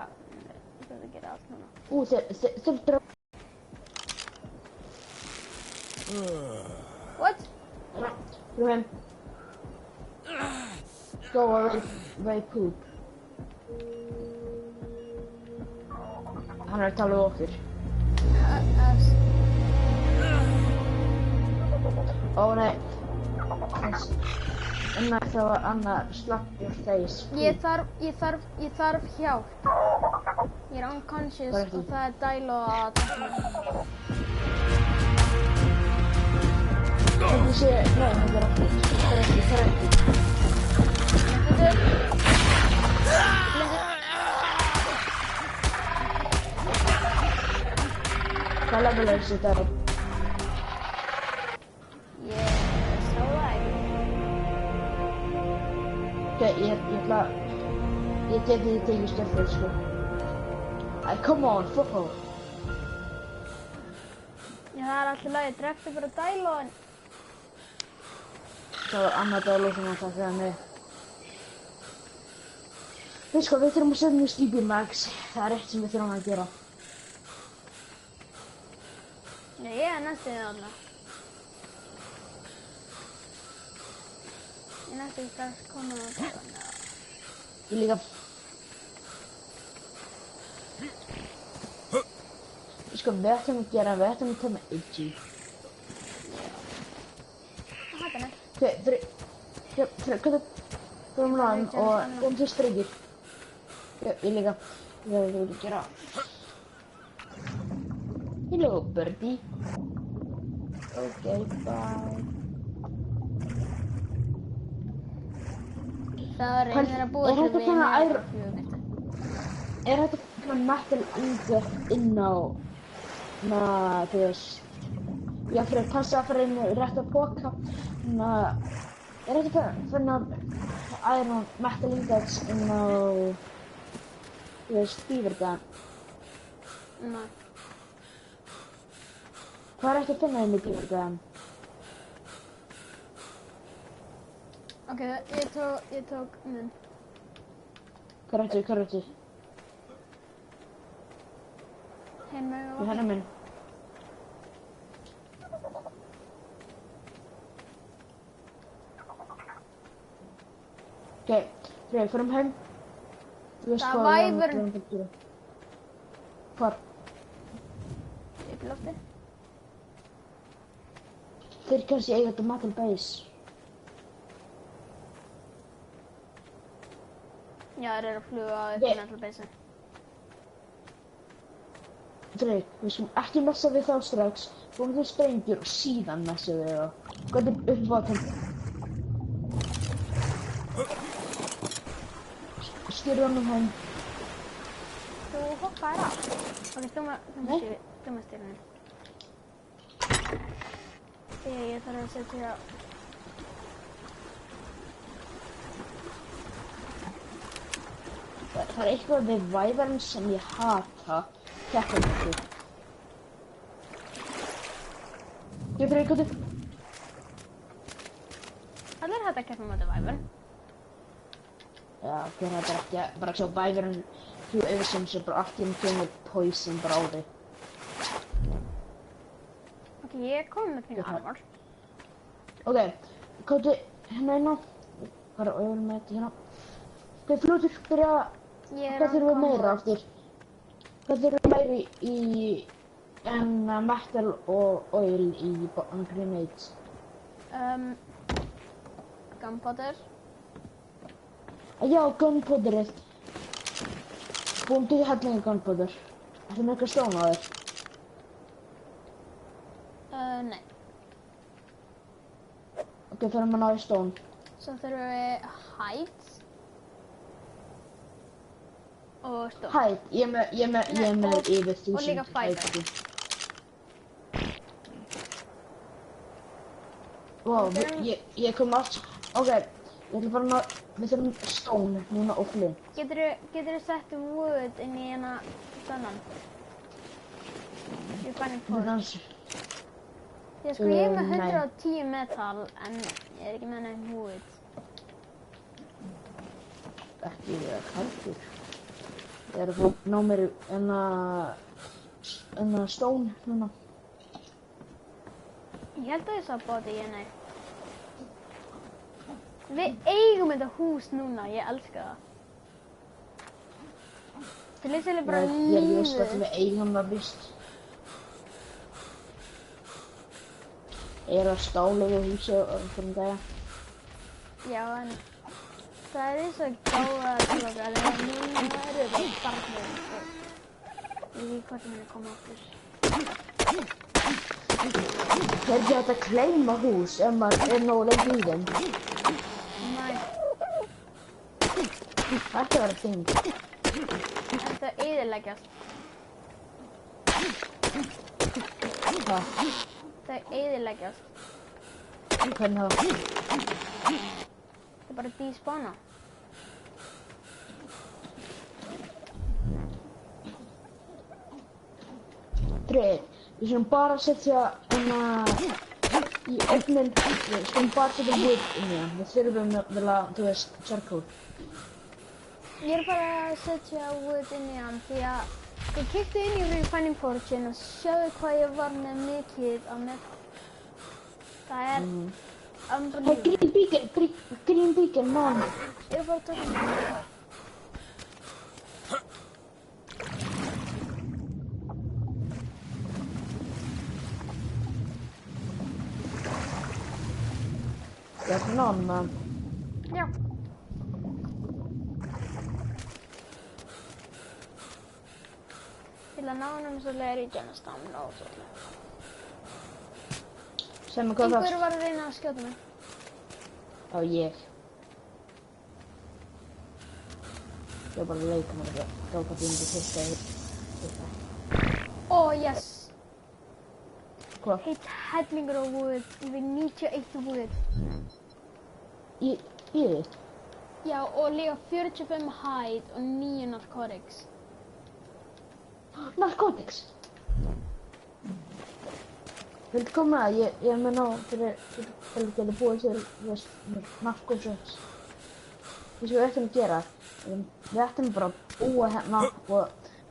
S1: allt núna.
S2: Þeir drá...
S1: What?
S2: Fyrir heim. Go away poop. Hann er að tala við okkur. Ó nei. En það var annað slap your face.
S1: Ég þarf hjálp. Ég er unconscious
S2: Hvað er
S1: og það er dælo að taka mig.
S2: Hvernig sé... Nei, það er ekki. Það er ekki. Hvað level er þessi þar?
S1: Yes, alright.
S2: Ok, ég ætla... Ég tek því til í stöfur, sko. Come on, fuck off.
S1: Já, það er alltaf lagi, dreftu bara dælo en...
S2: Það var annað dælu sem hann takkaði mig. Við sko, við þurfum að setja mjög skýpi mags. Það er eitt sem við þurfum að gera.
S1: Já, ég er næstuð þarna. Ég er næstuð strax komin á þetta.
S2: Ég líka. Sko, við ætlum að tæma Iggy.
S1: Það hætti henni.
S2: Ok, fyrir náðum og kom til strykir. Ég líka. Ég vil gera. Hello, birdie. Ok, bye.
S1: Það reynir að búa til við með fjögumildi.
S2: Er þetta svona metal ingot inn á, þú veist, ég fyrir að passa að fara inn í rétt að póka, er þetta svona iron metal ingots inn á, þú veist, Beavergan?
S1: Nei.
S2: Hvað er ekki að finna inn í Beavergan?
S1: Ok, ég tók minn.
S2: Hvað er þetta?
S1: Hinn með
S2: Ég henni minn. Ok, Freyr, förum heim. Þú veist
S1: Það
S2: hvað við erum
S1: væfurinn.
S2: að gera. Hvar?
S1: Upp í lofti.
S2: Þeir kannski eiga þetta Metal Base.
S1: Já, þeir eru að fluga upp í
S2: Ég-
S1: Metal Base.
S2: Freyr, við skulum ekki messa við þá strax. Búum til sprengjur og síðan messa við þá. Hvernig uppvátum? Skýrðu honum heim.
S1: Þú hoppaðir af. Ok, þú
S2: Nei.
S1: með styrunum. Ég þarf að setja...
S2: Það er eitthvað við vævarinn sem ég hata. Keppendur. Ég fyrir eitthvað.
S1: Allir hægt að keppa með þetta væfur.
S2: Já, hver þetta ekki. Bara svo vævarinn þú yfir sem bara allt í kemur poison bara á þig.
S1: Ok, ég kom með þínu armor.
S2: Ok, komdu hérna inn á. Hvað er auðvitað með þetta hérna? Ok, fljótur, byrja.
S1: Ég er
S2: Hvað þurfum við
S1: on
S2: meira
S1: combo.
S2: aftur? Hvað þurfum við meira í metal og oil í grenades?
S1: Gunpowder.
S2: Já, gunpowderið. Búum til hellinga gunpowder. Ertu með eitthvað stón á þér?
S1: Nei.
S2: Ok, þurfum að ná í stón.
S1: Svo þurfum við hide. Og stone.
S2: Hæ, ég er með
S1: og-
S2: yfir 1000.
S1: og líka fiber.
S2: hætti. Wow, ég kom allt. Ok, ég ætla bara að ná, við þurfum stón núna og flint.
S1: Geturðu sett wood inn í hérna stöðnan? Ég fann einn fór.
S2: Þannig
S1: Ég sko, ég er með
S2: Nei.
S1: 110 metal, en ég er ekki með neitt wood.
S2: ekki heldur. Ég er að fá ná mér en að stón núna.
S1: Ég held að ég sá bóti, ég nei. Við eigum þetta hús núna, ég elska það. Þetta er lýsilega bara
S2: Ég er veist að
S1: lífið.
S2: við eigum það víst. Ég er að stála við húsi og einhverjum dagja.
S1: Já, en það er eins og gáða til okkar, en núna eru það barnir. Ég veit ekki hvort það muni koma aftur.
S2: Það er ekki hægt að claima hús ef maður er nógu lengi í þeim.
S1: Næ,
S2: Það ætti að vera þing.
S1: en það eyðileggjast.
S2: Það,
S1: Það eyðileggjast.
S2: hvernig það?
S1: Það er bara despawna.
S2: Dreyr, við skulum bara setja í ofnin, við skulum bara setja wood inn í hann. Við þurfum nefnilega, þú veist, charcoal.
S1: Ég er bara að setja wood inn í hann því að ég kíkti inn í Refining Fortune og sjáðu hvað ég var með mikið á metal. Það er
S2: Hey,
S1: unbelievable.
S2: green beacon, man.
S1: Ég er bara að taka það.
S2: That's none, man.
S1: Já. Til að ná honum svo leir í genastamna og svo.
S2: Sem er hvað það?
S1: Einhver var að reyna að skjóta mig.
S2: Já, ég. Ég var bara að leika mér þetta. Gáka bíndi fyrsta í.
S1: Ó, yes.
S2: Hvað?
S1: Heitt hellingur á wood. Ég við 91 wood.
S2: Í þitt?
S1: Já, og líka 45 hide og 9 narcotics.
S2: Narcotics. Viltu koma að? Ég er með ná fyrir að geta búið til, þú veist, narkotics. Þess að við ættum að gera. Við ættum bara að búa hérna og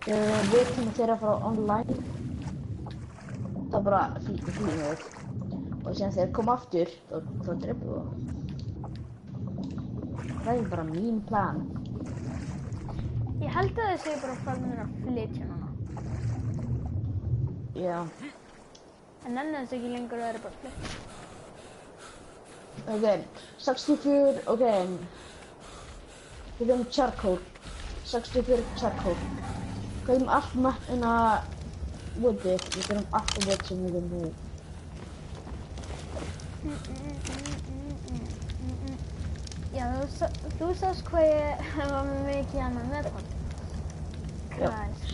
S2: við vitum að þeirra fara online. Það er bara flýtum við. Og sem þeir koma aftur, þá dreipum við það. Það er bara mín plan.
S1: Ég held að þið séu bara farnir að flytja núna.
S2: Já.
S1: En ennast ekki lengur að það bara flytja.
S2: Ok, 64, ok. Við erum charcoal. 64 charcoal. Við erum allt með hérna woodið. Við erum allt wood sem við erum nú.
S1: Já, þú sást hvað ég var með mikið annað með hann. Hvað?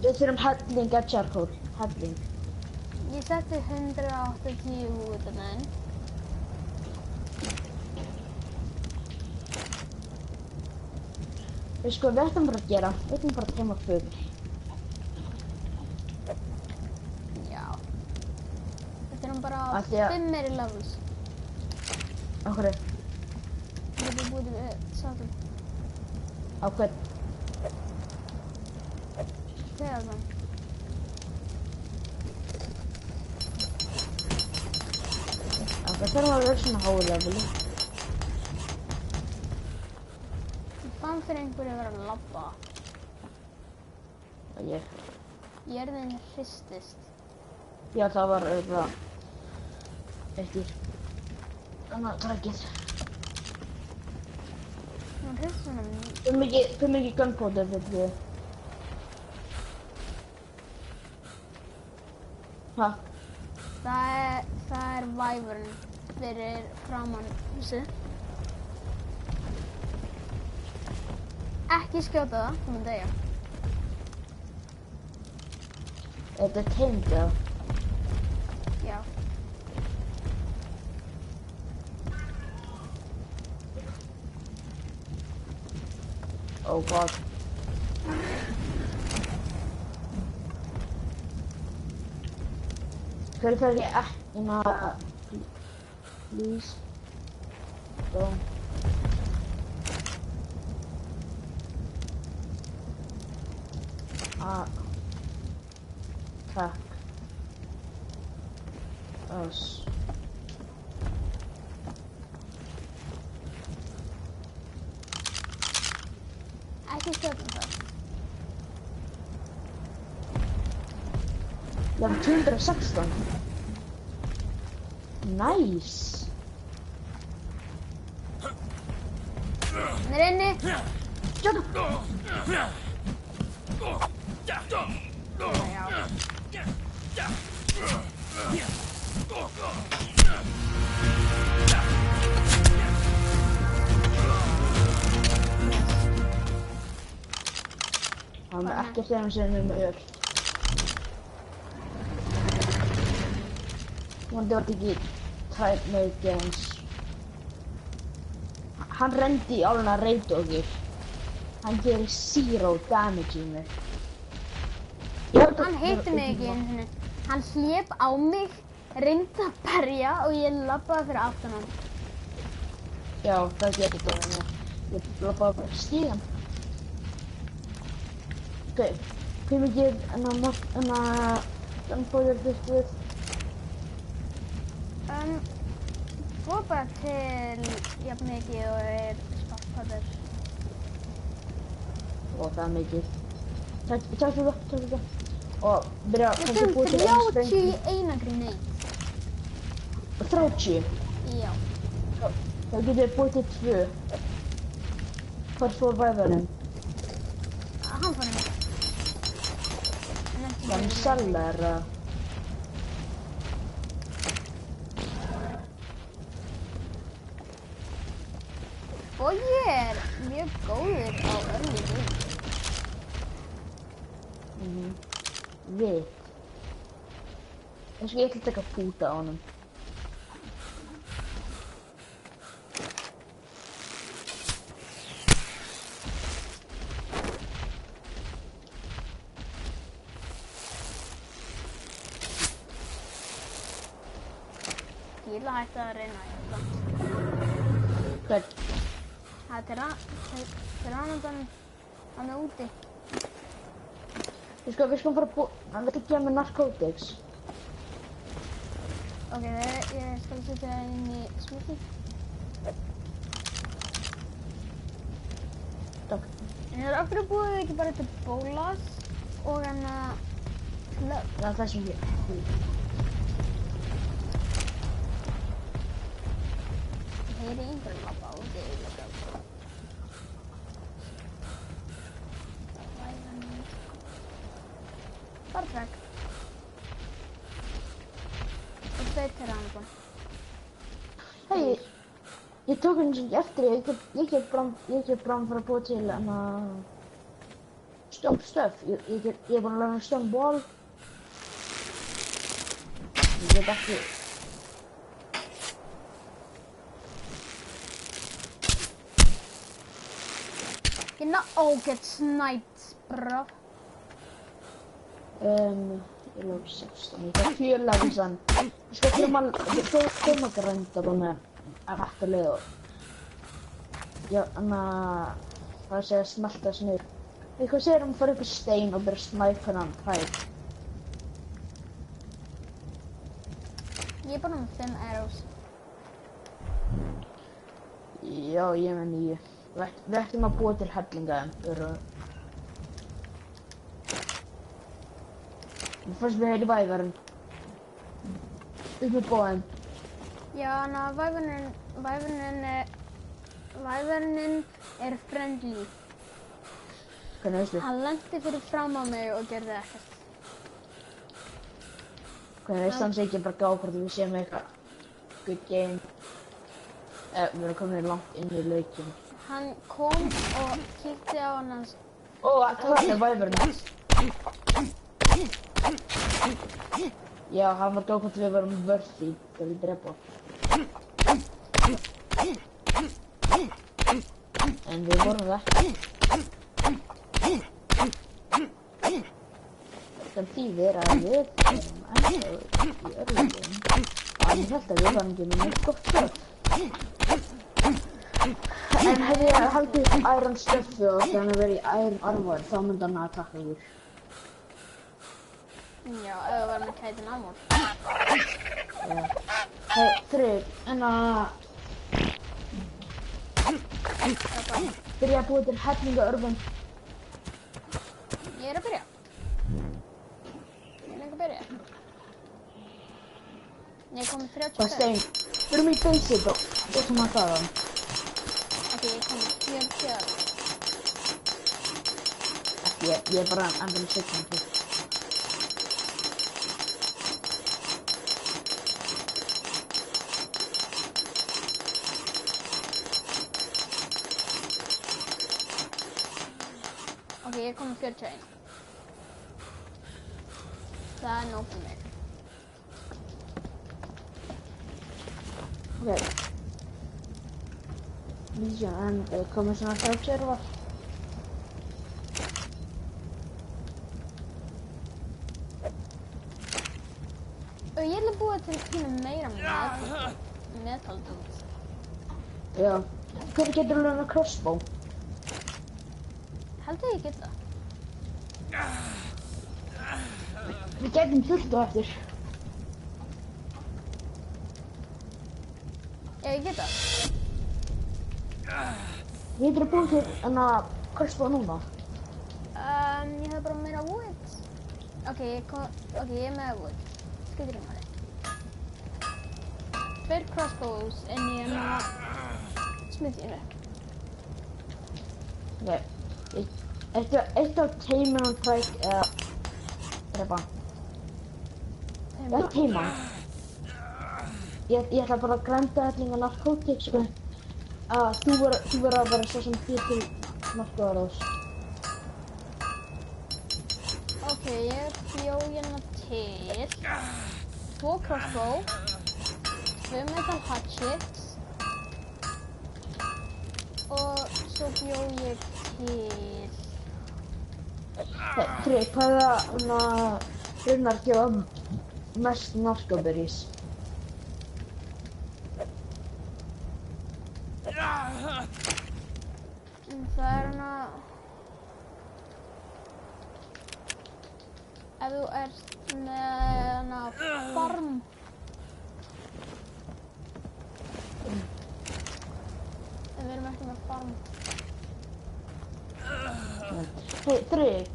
S2: Við þurfum helling af charcoal. Helling.
S1: Ég setti 180 út af þenn.
S2: Sko, við ætlum bara að gera. Við ætlum bara að tema fugl.
S1: Já. Þetta er bara
S2: Af því að-
S1: 5 meiri levels.
S2: Á hverju?
S1: Við erum búið við sátum.
S2: Á hvern?
S1: Þegar þann.
S2: Það þarf að vera svona háu leveli.
S1: Ég fann fyrir einhverju að vera að labba.
S2: Og ég.
S1: Jörðin hristist.
S2: Já, það var auðvitað eftir annað trækið.
S1: Hún hristist svona mjög.
S2: Hver mikið gunpowder fyrir þið? Hæ?
S1: Það er væfurinn fyrir framann húsið. Ekki skjóta það, þú mun deyja.
S2: Þetta er teimt, já.
S1: Já.
S2: Oh god. Hverju fer ég ekki please. Don't. Attack us.
S1: Ekki skjóta það.
S2: Ég var 216. Nice.
S1: Hann er inni.
S2: Skjóta.
S1: Já.
S2: Hann er ekkert þegar hann segir með öll. Vonandi var þetta ekki tæp með gens. Hann rendi í áluna að reyta okkur. Hann gerir 0 damage í mig.
S1: Hann hitti mig ekki einu sinni. Hann hlép á mig, reyndi að berja og ég labbaði fyrir aftan hann.
S2: Já, það getur það með. Ég labbaði bara stíðan. Ok, hvað mikið gunpowder fyrst við?
S1: Fór bara til jafn mikið og er stopphaður.
S2: Ó, það er mikið. Takk fyrir það. Og byrja
S1: Við
S2: kannski að búa til
S1: þurfum
S2: einu
S1: 30
S2: sprengi.
S1: í eina grenade.
S2: 30?
S1: Já.
S2: Það getur við búið til 2. Hvar fór væðurinn?
S1: Hann fór henni.
S2: Það er seller.
S1: Og ég er mjög góður á early game.
S2: Við. Ég ætla að taka fúta á honum.
S1: Ég ætla að hætta að reyna að hjálpa.
S2: Hvern?
S1: Það er til hann úti.
S2: Við skulum fara að búa. Hann veit ekki að með narcotics.
S1: Ok, ég skal setja það inn í smoothie. Vinur, af hverju búið þið ekki bara til bólas og klöpp?
S2: Það er það sem ég...
S1: Ég heyri einhverjum labba úti í líka. Bara trekk. Og tveit til hann bara.
S2: Hei, ég tók eins og ekki eftir ég get bram fyrir að búa til stone stuff. Ég er búinn að læra stone wall. Ég get ekki...
S1: Get sniped, bro.
S2: Ég lóf 16, ég get 4 levels en ég skal koma grænda þá með afturlið og já, það sé að smelta þessu niður. Hvað segir að fara upp í stein og byrja að snæpa hann hægt?
S1: Ég er bara með 5 arrows.
S2: Já, ég með 9. Við ættum að búa til hellinga en fyrst við heyri væverinn. Upp með bóðin.
S1: Já, væverinn er friendly.
S2: Hvernig veistu?
S1: Hann lenti fyrir fram á mig og gerði ekkert.
S2: Hvernig veistu hann sé ekki bara gá hvort við séum eitthvað good game? Við erum komin langt inn í leikinn.
S1: Hann kom og kíkti á hann hans.
S2: Ó, það er væverinn. Já, hann var gá hvort við varum worthy þegar við drepa. En við vorum það ekki. Það þýðir að við erum ennþá í örlögum. Ég held að við varum ekki með mjög gott stöð. En hefði ég haldið Iron stöffu og þegar hann verið í Iron armor, þá myndi hann að taka ykkur.
S1: Já, ef við varum með kætin armor.
S2: Hei, Freyr, byrja að búa til hellinga örvun.
S1: Ég er að byrja. Ég er lengi að byrja. Ég er komin 30
S2: Hvað stein? Við erum í basic og sem að það var.
S1: Ok, ég er komin 40.
S2: Ekki, ég er bara endur 16.
S1: Ok, ég er komin 41. Það er nóg fyrir mig.
S2: Ok. Já, en komið svona 30 var.
S1: Og ég ætla að búa til pínu meira metal dude.
S2: Já. Hvernig getur þú lögna crossbow?
S1: Held að ég get það.
S2: Við getum fullt á eftir.
S1: Já, ég get það.
S2: Við getum búið til crossbow núna.
S1: Ég hef bara meira wood. Ok, ég er með wood. Skilur maður. 2 crossbows inn í smiðjunu.
S2: Ok. Eitt af teimin og træk eða drepa. Ég er teiman. Ég ætla bara að grænda hellinga narkotik, sko. Þú verður að vera svo sem býr til narkoarós.
S1: Ok, ég bjó hérna til 2 crossbow, 2 metal hatchets og svo bjó ég til...
S2: Freyr, hvaða runnar gefa mest narkoberries?
S1: Það er ef þú ert með farm. Við erum ekki með farm.
S2: Hei, Drake.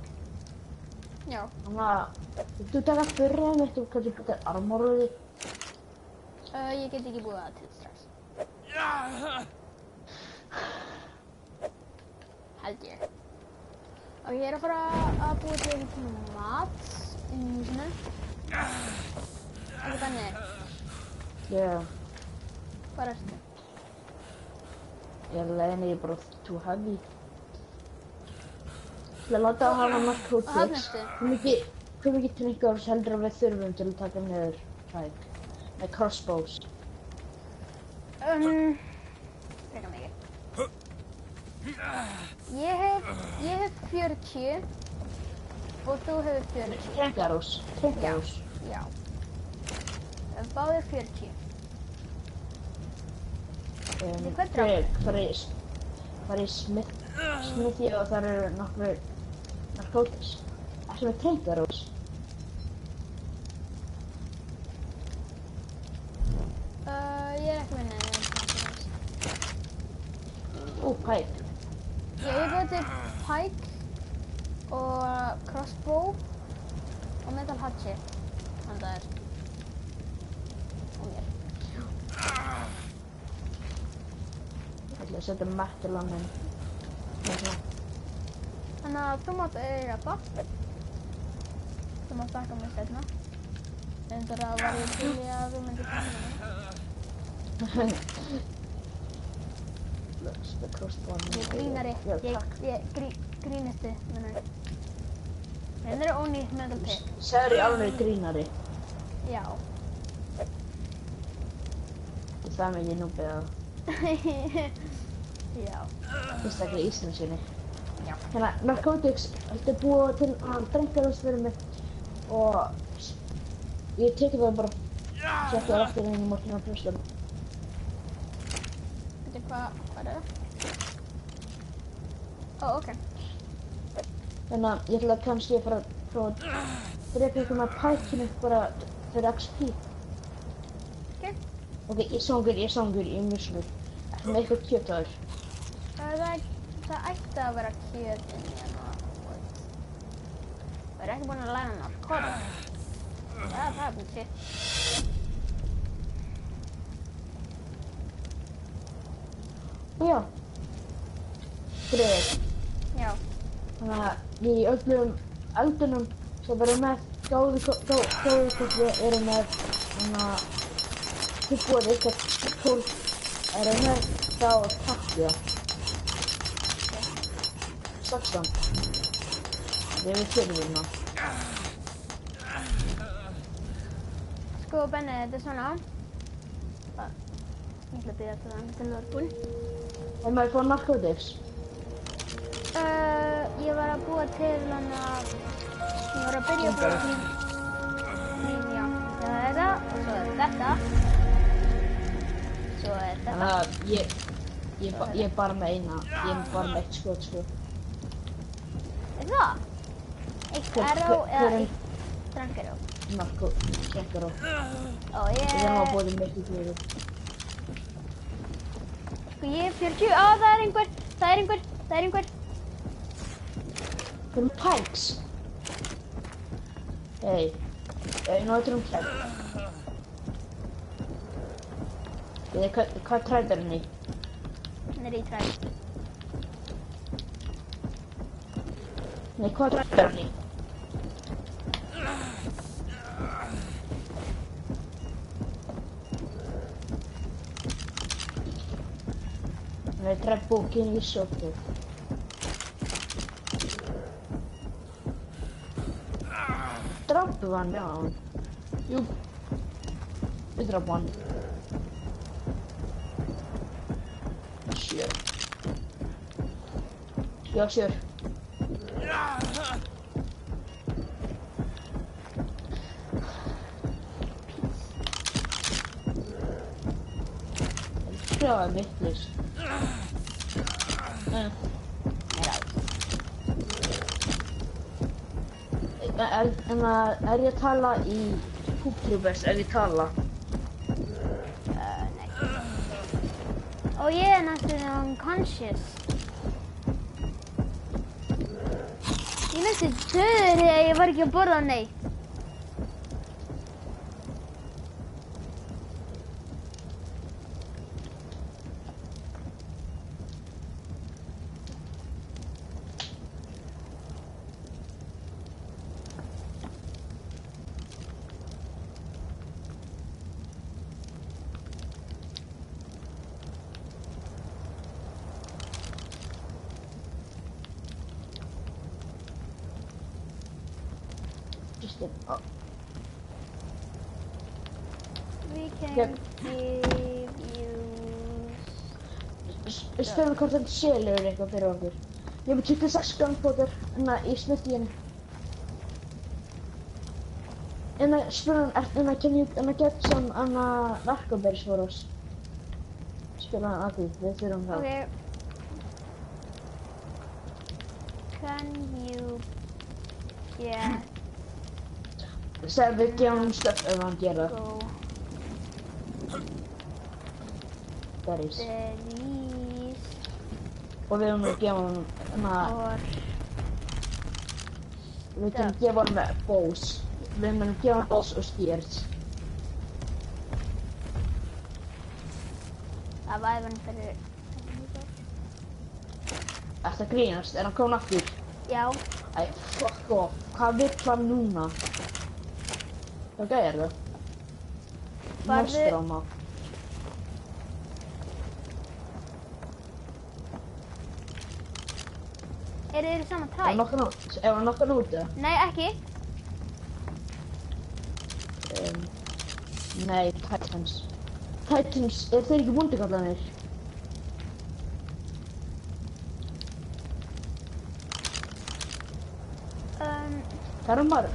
S1: Já.
S2: Þannig að, þú taka fyrrið mitt og kannski búið armorið þitt.
S1: Ég get ekki búið það til strax. Held ég. Og ég er að fara að búið til einhvern mat í húsinu. Ekki Benni.
S2: Já.
S1: Hvað ertu?
S2: Ég er leiðin, ég er bara too heavy. Ég ætla að láta að hafa narkotics. Hvað mikið trinkars heldur að við þurfum til að taka niður Pike? Með crossbows.
S1: Frekar mikið. Ég hef 40 og þú hefur 40.
S2: Trinkarós.
S1: Já. Báðir 40.
S2: Drake, fara í smithi og þar eru nokkur narkotics. Ertu með trinkarós?
S1: Ég er ekki með neina.
S2: Pike.
S1: Ég hef búið til Pike og crossbow og metal hatchet. Þannig að það er og mér.
S2: Ég ætla að setja metal á minn.
S1: Þannig að þú mátt eiga það. Þú mátt bakka mig seinna. Reyndar að var ég til í að þú myndir koma mig.
S2: The crossbow.
S1: Ég er grínari. Ég grínisti, menn ég. Reyndar er ónýtt metal pit.
S2: Segður ég alveg grínari.
S1: Já.
S2: Það er mikið núbið að
S1: Já.
S2: fyrstaklega ísinu sinni.
S1: Já.
S2: Hérna, narkotics, þetta er búið til að drengarós fyrir mig og ég tekið það bara setja það aftur inn í morgun á brústum.
S1: Veitu hvað er það? Ok.
S2: Þannig að ég ætla kannski að fara að prófa að drepa ykkur með pækinu bara fyrir XP. Ok, ég sangur, ég er mjög snur. Ertu með eitthvað kjöt á þér?
S1: Það ætti að vera kjöt inn í hérna. Það er ekki búin að læra narkotics. Já, það er búin sitt.
S2: Já. Dreg.
S1: Já.
S2: Þannig að í öllum eldunum sem verður með gáðu hvort við erum með þannig að tilbúið eitthvað tólf er með þá takk ég. 16. Það er við fyrirvinna.
S1: Sko Benni, þetta er svona. Ég ætla að byrja til það til lögbúin.
S2: Er maður fór narkotics?
S1: Ég var að búa til hann að ég var að byrja að búa til já. Það er þetta og svo er þetta. Svo er þetta.
S2: Þannig að ég er bara með eina. Ég er bara með eitt skot sko.
S1: Er það? Eitt arrow eða eitt drangarrow?
S2: Drangarrow.
S1: Ó,
S2: Ég er að búa til miklu fyrir.
S1: Sko ég er 40. Á, það er einhver.
S2: Það eru pikes. Hei, nú þetta er træð. Hvað træð er hann í?
S1: Hann er í træð.
S2: Nei, hvað træð er hann í? Hann er træð bókin í sóttu. Drappu hann, já. Jú. Við drappu hann. Sjö. Já, sjör. Það er vitlaust. Er ég að tala í Pooptroopers ef ég tala?
S1: Nei. Og ég er næstum unconscious. Ég nætti döður þegar ég var ekki að borða neitt.
S2: Just in. Oh.
S1: We can
S2: Yep.
S1: give you...
S2: Spilum hvort þetta selur eitthvað fyrir okkur. Ég hef 26 gunpowder, ég smytti henni. Spilum, can you get some narcoberries for us? Spilum að því, við þurfum það.
S1: Okay. Can you get...
S2: Segðu við gefum hann stöpp ef hann gera það.
S1: Go
S2: Berries.
S1: berries
S2: Og við höfum að gefa hann,
S1: or
S2: við getum gefa hann með bows. Við höfum að gefa hann bows og spears.
S1: það var æfinn fyrir...
S2: Ertu að grínast? Er hann komin aftur?
S1: Já,
S2: Æ, fuck off. Hvað vill hann núna? Hvað gæðir það?
S1: Farðu-
S2: Nostráma.
S1: eru þið í sama
S2: Er
S1: træ?
S2: hann nokkuð úti?
S1: Nei, ekki.
S2: Nei, Titans. Titans, er þeir ekki múndikallanir? Það eru marg.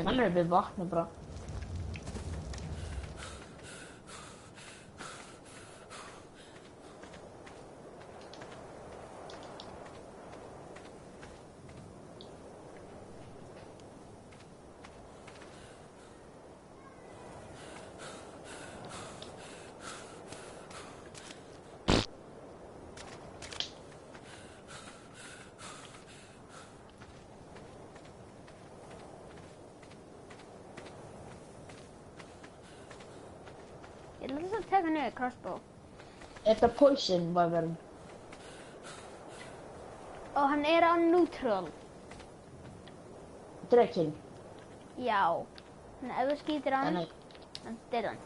S2: Hann er við vatni bara.
S1: Ég ætla þess að taka niður crossbow.
S2: Þetta er poison wyvern.
S1: Og hann er á neutral.
S2: Drekinn.
S1: Já. Þannig ef þú skýtir hann,
S2: Nei.
S1: hann deyr hann.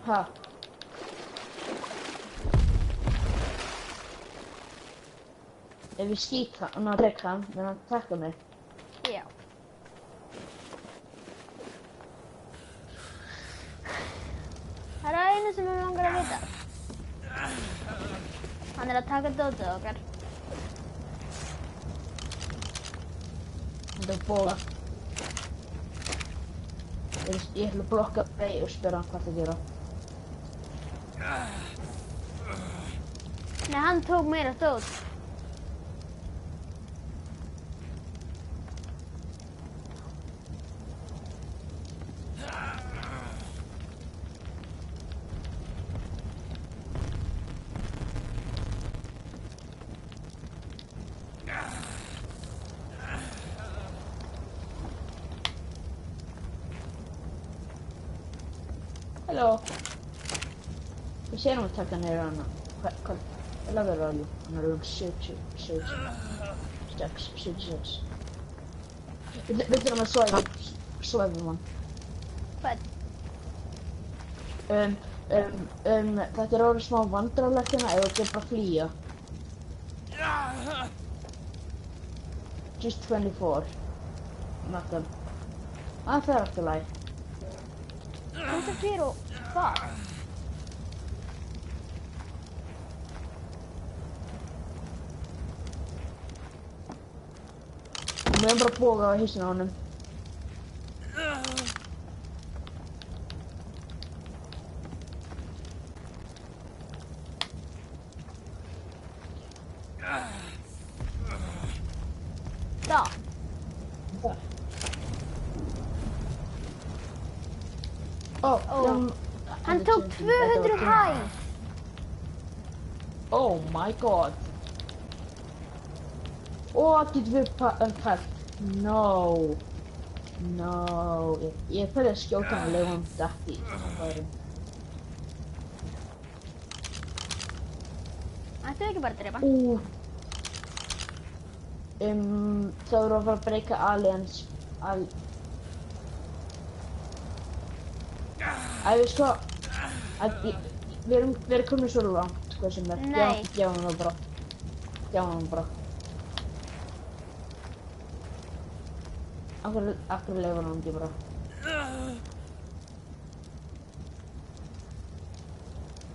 S2: Ha? Ef ég skýt hann og drek hann, mun hann taka mig.
S1: Já. Það er einu sem við langar að vita. Hann er að taka dótið okkar.
S2: Þetta er bóla. Ég ætla að blokka Bey og spyrja hann hvað það gera.
S1: Nei, hann tók meira dót.
S2: Halló. Ég sé hann að taka niður hana. Hvað level er you? Hann er um 76. Við þurfum að svæfa hann.
S1: Hvað?
S2: Þetta er orðið smá vandrarlegt hérna ef þú bara flýja. Just 24. Nothing. Það fer aftur læg.
S1: Þú ert að fyrir og hvað?
S2: Við höfum bara bóga á hausinn á honum.
S1: Það.
S2: Það. Ó,
S1: Hann tók 200 hæ.
S2: Oh my god. Getur við pælt? No. Ég fyrir að skjóta hann og leiða hann dætt í færum.
S1: Ættu ekki bara að drepa?
S2: Það voru að fara að breyka aliens. Við sko... Við erum komin svo langt, hvað sem er.
S1: Nei.
S2: Gefa hann það bara. Akkur leifur hann ekki bara.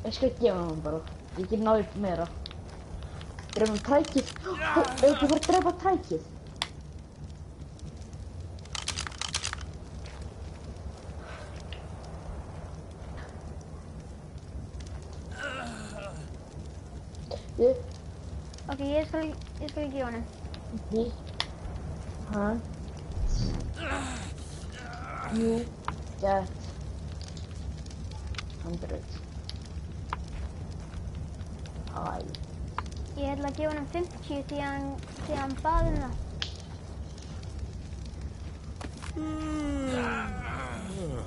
S2: Ég skal gefa hann bara. Ég get náðu meira. Drefum trækið. Ef þú fara að drepa trækið.
S1: Ok, ég skal gefa honum.
S2: You get 100.
S1: Ég ætla að gefa honum 50 því hann bað það.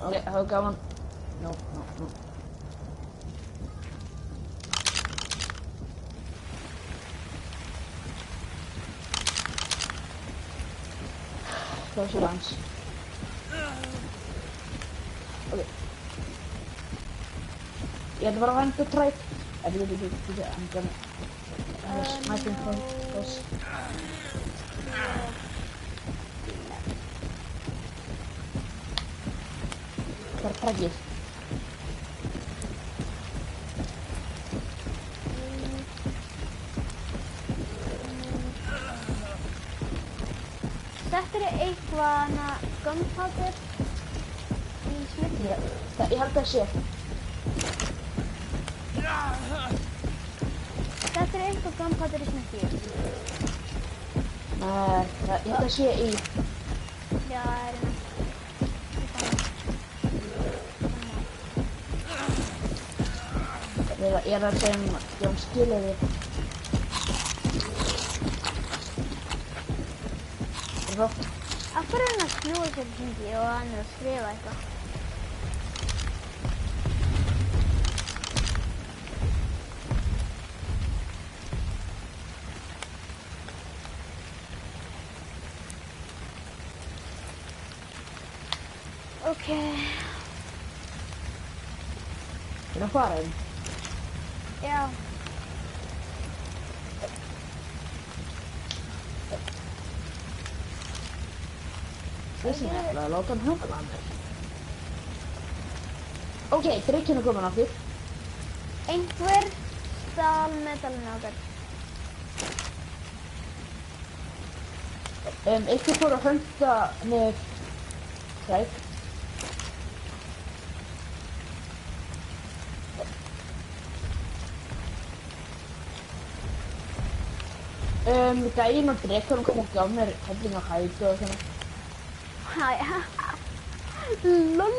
S2: Ok, það var gaman. No. Close your lungs. Okay. Ég ætla bara að venda træk. I'm gonna... sniping from close. Það er trækið.
S1: Settir þið eitthvað gunpowder í smykkið?
S2: Ég held að sé.
S1: Settir þið eitthvað gunpowder í smykkið?
S2: Nei, ég held að sé í.
S1: Já, það er hérna.
S2: Ég er að segja um skilirði.
S1: Af hverju er hann að snúa sér hringi og hann er að skrifa eitthvað? Ok.
S2: Er það farin?
S1: Já.
S2: Þessi nefnilega, láta hann hugla hann. Ok, drikkinn er komin aftur.
S1: Einhver stal metalinu okkar.
S2: Ykkur fór að hönda með træk. Gæinn og drekkarinn kom og gaf mér helling á hætu og svona.
S1: Hæja. LOL.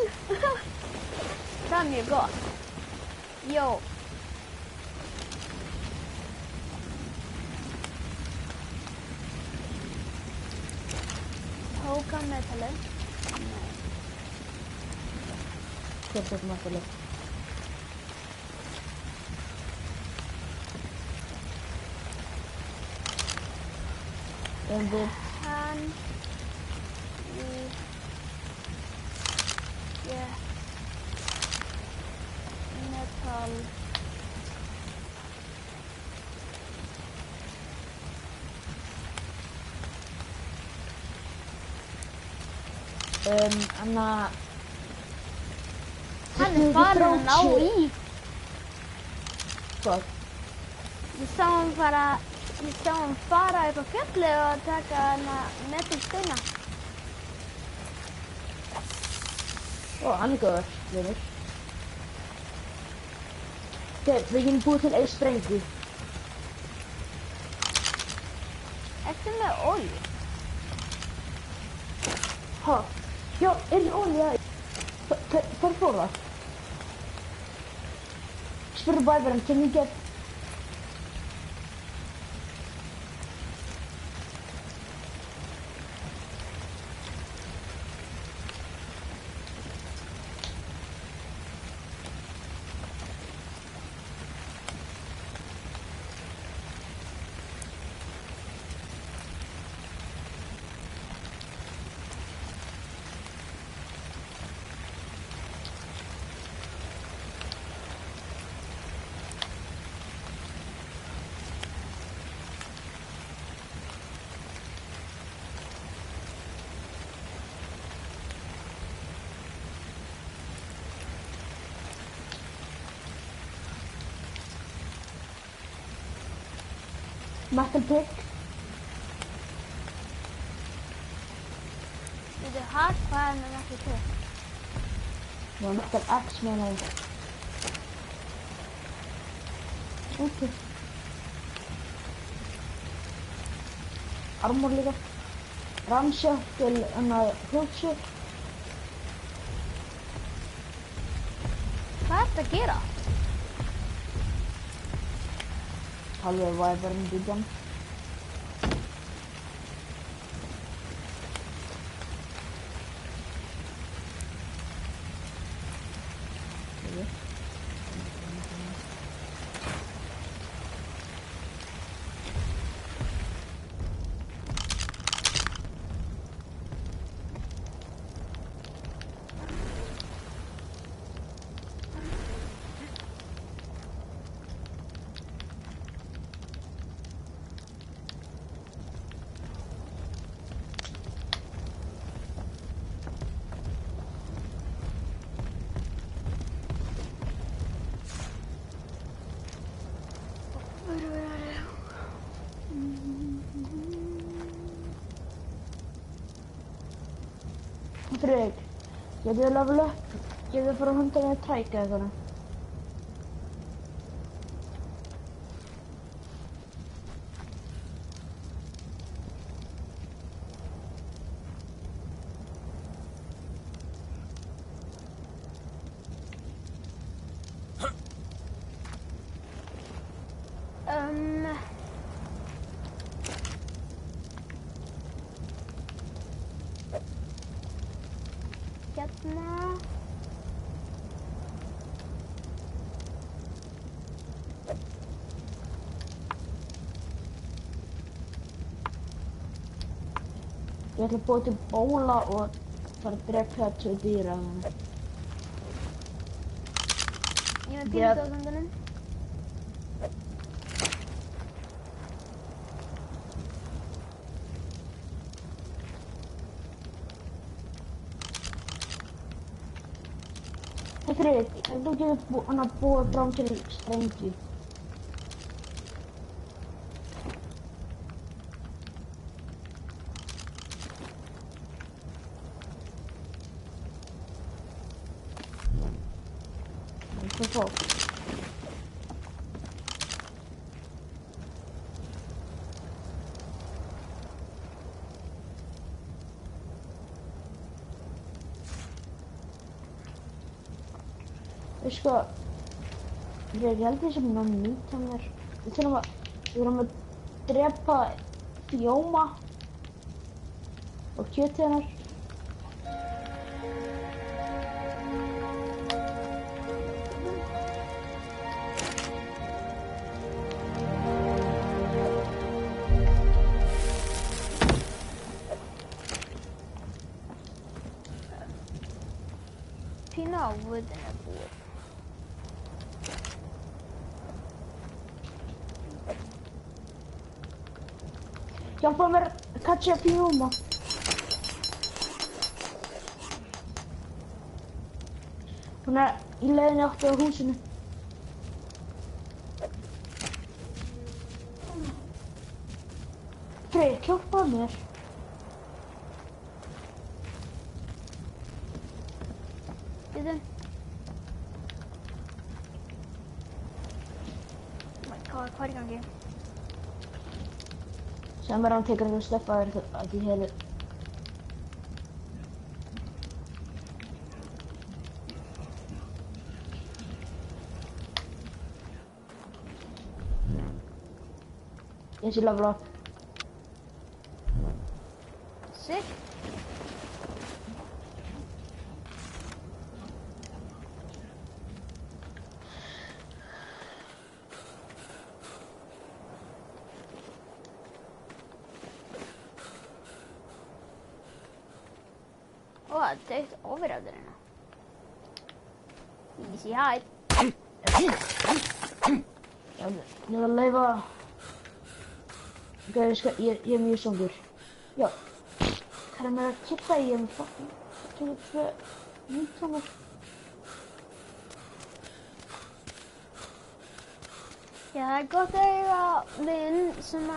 S1: Það er mjög gott. Jó. Tók hann metalið? Nei.
S2: Hver tók metalið? Við
S1: Hann í metal. Hann er farin að ná í.
S2: Hvað?
S1: Ég sá hann fara upp á fjallið og taka metalsteina.
S2: Hann er góður, vinur. Ok, við getum búið til einn sprengu.
S1: Ertu með olju?
S2: Ha? Já, olja? Hvar fór það? Spurðu Viperinn, can you get... Metal pick?
S1: Þetta er hard, hvað er með ekki til?
S2: Já, metal axe meina ég. Ok. Armor líka. Ramsjök til hljóðsjök.
S1: Hvað er þetta að gera?
S2: Alveg Viperinn bíjan. Friðrik, getur þið level upp? Getur þið fara að hunda með tæk eða eitthvað?
S1: Hérna.
S2: Ég ætla að búa til bóla og fara að drepa 2 dýra.
S1: Ég með 10.000.
S2: Friðrik, þú getur búið fram til strengi. Það er svo. Sko, ég held því sem hann nýta mér. Við þurfum að drepa Fjóma og kjötið hennar.
S1: Pína á vöðin er búið.
S2: Hjálpa mér að catcha Fjóma. Hún er í leiðinni áttu á húsinu. Freyr, hjálpa mér.
S1: Bíddu. Oh my god, hvað er í gangi?
S2: Sem hann tekur þetta stöffa að ég hefði. Ég sé level up.
S1: Sick. Det är ett över av den. Easy hide.
S2: Jag vill leva. Okej, jag ska ge mig sånger. Ja. Kan jag titta i en fucking typ sånger.
S1: Jag har gått över den som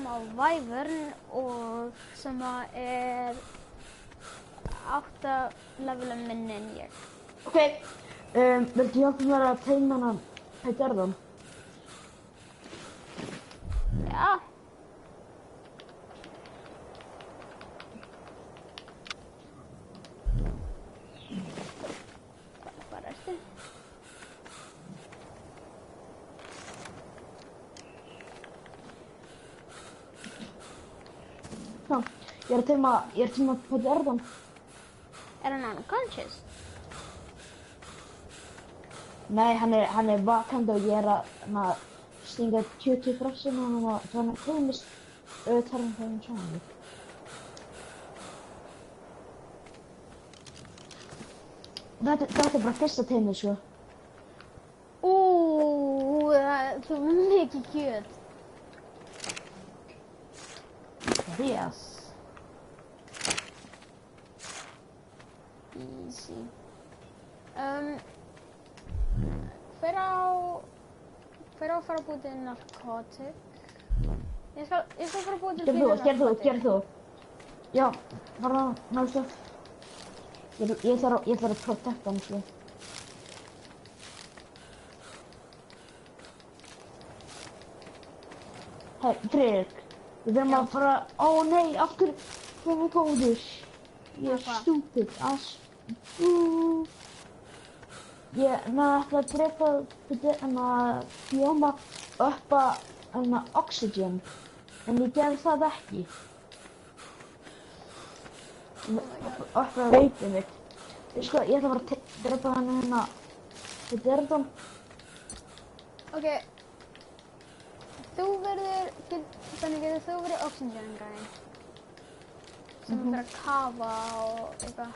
S1: har Wyvern och som är 8 level minni än jag.
S2: Okej. Vill du hjälpa mig att tegnarna heter dem?
S1: Ja. Vad är det?
S2: Ja. Jag är tema på dem.
S1: Är den unconscious?
S2: Nej, han är vakande och göra stinga 20% och han är temis tar han på en sån. Det är bara första temis så.
S1: Det var mycket kul.
S2: Yes.
S1: Easy. För att fara på din narkotik. Jag ska fara på din
S2: Gör du. Ja, bara något. Jag tar att protecta mig. Hej, Fredrik. Jag vill bara fara... Åh nej, after... Från koders. Jag är stupid, ass. Ja, när jag träffade Fiona uppa oxygen. Men det gör så väck. Uppa rejten vet. Jag ska bara träffa henne. Det är de.
S1: Okej. Þú verður oxygen græn. Sem fyrir að kafa og eitthvað.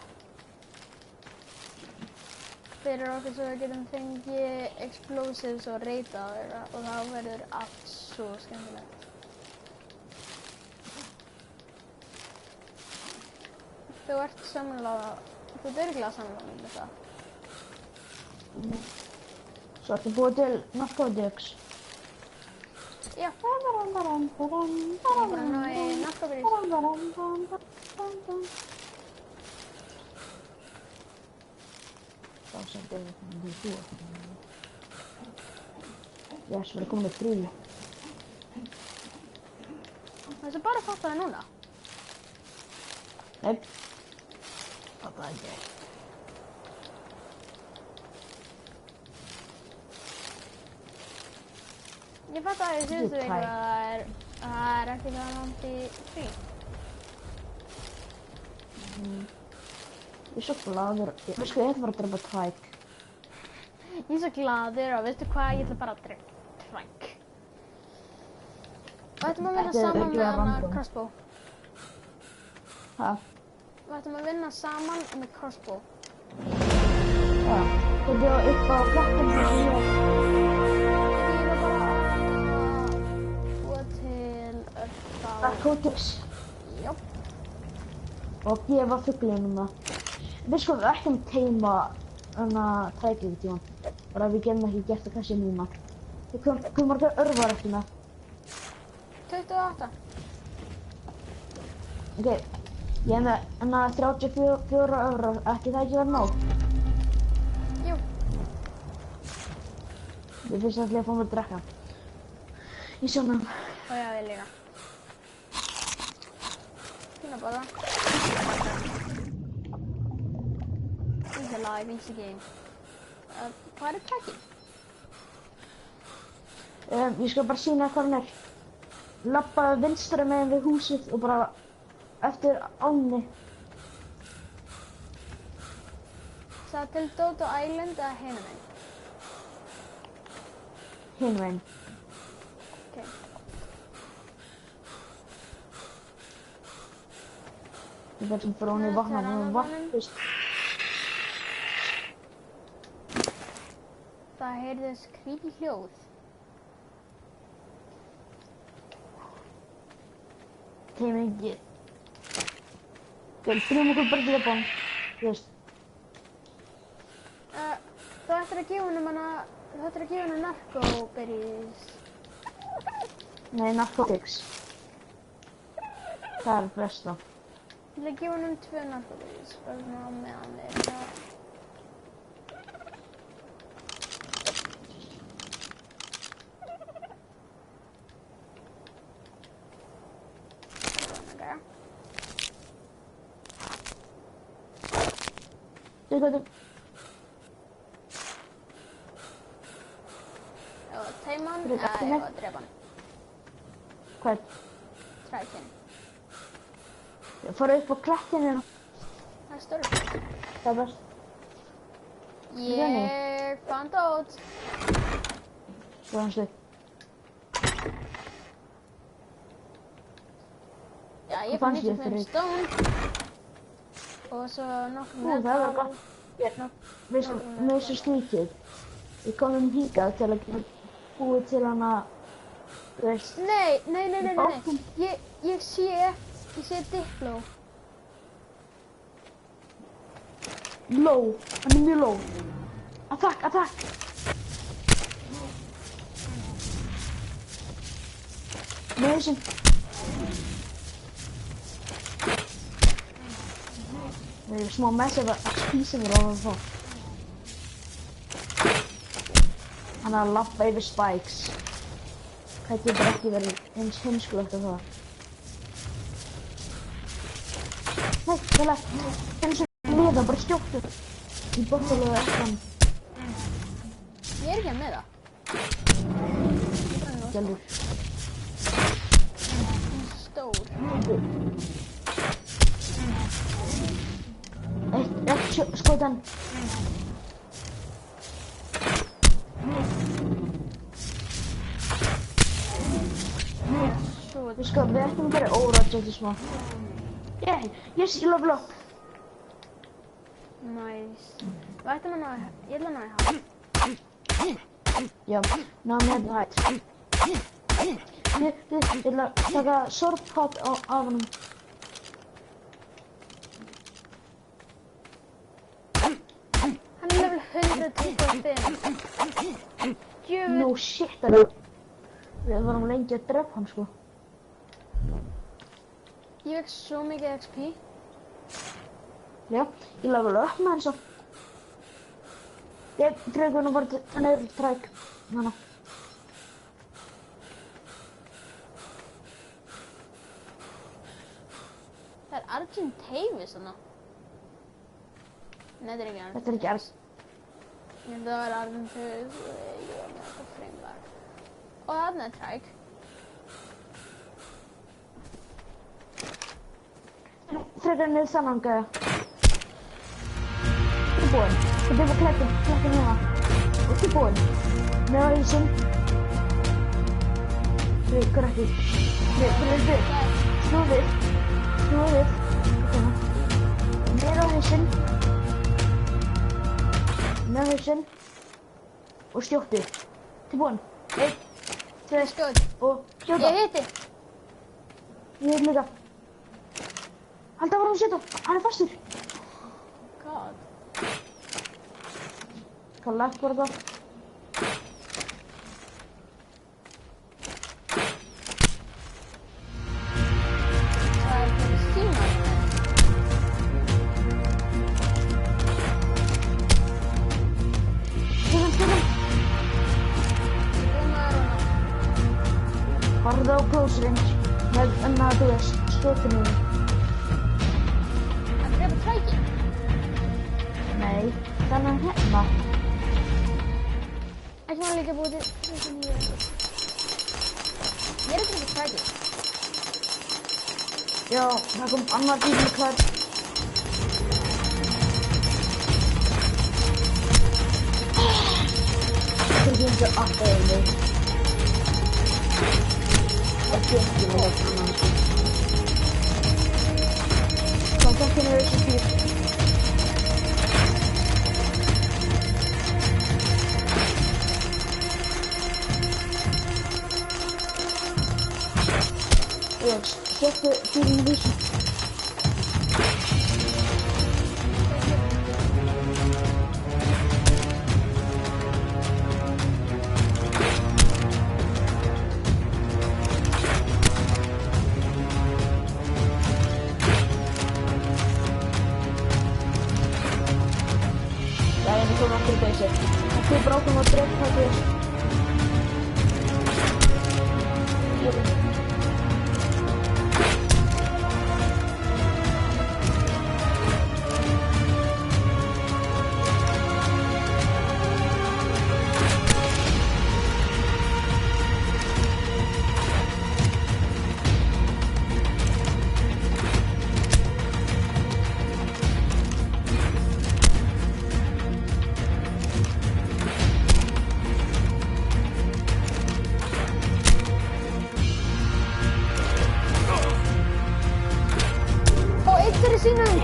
S1: Fyrir okkur svo við getum fengið explosives og reyta og þá verður allt svo skemmtilegt. Þú ert örugglega sammála um þetta.
S2: Så att det bor till narkotics.
S1: Ja. Bara ná í narkobrís.
S2: Så det är så. Jag skulle komma med fri.
S1: Men så bara fatta det núna.
S2: Nej. Pappa det.
S1: Ég fatt að í síðustu viku að það er ekki það langt í frí.
S2: Ég er svo gladur. Ég ætla bara að drepa tvæk.
S1: Ég er svo gladur og veistu hvað, ég ætla bara að drepa tvæk. Við ættum að vinna saman með hana crossbow.
S2: Hæ?
S1: Við ættum að vinna saman með crossbow.
S2: Já. Þú bjóða upp á klakkan sem ég. Narkotics.
S1: Já.
S2: Og gefa fuglinum það. Við sko við ættum teima tækið við tíma. Bara við getum ekki gert það kannski núna. Hvað margar örvar eftir með?
S1: 28.
S2: Ok, ég er með 34 örvar. Ætti það ekki verið nóg?
S1: Jú.
S2: Við finnst að fá mér að drekka. Í sjónum.
S1: Og já, ég líka. Fína borða. Easy life, easy game. Hvað er tækinn?
S2: Ég skal bara sýna hvað hann er. Labbaðu vinstra megin við húsið og bara eftir ánni.
S1: Það til Dodo Island eða hinum einn?
S2: Hinum einn.
S1: Ok.
S2: Ég veit sem fyrir hún í vatnum og vatnist.
S1: Það heyrðist creepy hljóð.
S2: Þeim ekki. Við byrjum okkur bara til að bána. Þú veist.
S1: Þú ættir að gefa henni narkoberries.
S2: Nei, narkotics. Það er besta.
S1: Ég ætla að gefa henni 2 narkoberries. Bara svona á meðan við það.
S2: Þú
S1: Ég var að teima hann,
S2: Fyrir
S1: eða
S2: eftir
S1: ég
S2: mig?
S1: var að drepa hann.
S2: hvað?
S1: Trækinn.
S2: Ég fór upp á klettinu.
S1: Það er stóri.
S2: Það er best.
S1: Ég fann dót.
S2: Svo hans við.
S1: Já, ég
S2: Hvað
S1: fann
S2: fannst þér
S1: 95
S2: fyrir?
S1: stone. Og svo nokkuð
S2: Það var gott. Mér er svo skrítið. Ég kom hingað til að geta búið til hana, þú veist.
S1: Nei. Ég sé Diplo.
S2: Low, hann er mjög low. Attack. Með þessum. Það er smá mess af XP sem við ráðum að fá. Hann er að labba yfir spikes. Það getur ekki verið eins heimskulegt af það. Nei, vel ekki. Eins og liða, bara skjóttu. Í bottalegu eftir.
S1: Ég er ekki að með það.
S2: Gjaldur.
S1: Stór.
S2: Eitt skotan. Við ættum að gera órætt smá. Yes, ég level up.
S1: Nice. Við ættum að ná ég ætla að ná í hann.
S2: Já, náðum hérna hætt. Ég ætla að taka sword pot af honum.
S1: Hann er level 125. Djöfull.
S2: No shit, við varum lengi að drepa hann, sko.
S1: Ég vekk svo mikið XP.
S2: Já, ég level upp með hann svo. Ég treyði hann bara til hann er træk. Þannig.
S1: Það er Argent Tavis þarna. Nei, þetta er ekki Argent.
S2: Þetta er ekki alls.
S1: Ég held að það var Argent Tavis og ég var með eitthvað frameback. Og þarna er træk.
S2: Frekar niður þannig gæða. Tilbúin. Það byrja klættin hérna. Og tilbúin. Með á ísinn. Við, hvað er ekki? Við. Snúið. Með á ísinn. Með á ísinn. Og skjóttu. Tilbúin. 1, 2,
S1: Skjót.
S2: og skjóta.
S1: Ég hitti.
S2: Ég heit líka. Halda var hann að setja. Hann er fastur.
S1: God.
S2: Hvað lagt bara það?
S1: Það er fyrir stíma.
S2: Tökum.
S1: Ég er búinn að rúna.
S2: Farðu á close range með þú veist skotinu.
S1: Að drepa trækin?
S2: Nei, þannig hérna.
S1: Ekki maður líka búið til 39. Ég að drepa trækin.
S2: Já, það kom annar bíl með klær. Það gengur alltaf yfir mig. Það gengur með annan bíl. Kontaktinn þessi bíl. Settu bílinn í húsinu. Jæja, við komum aftur í beysi. Við brákum að drepa það þér.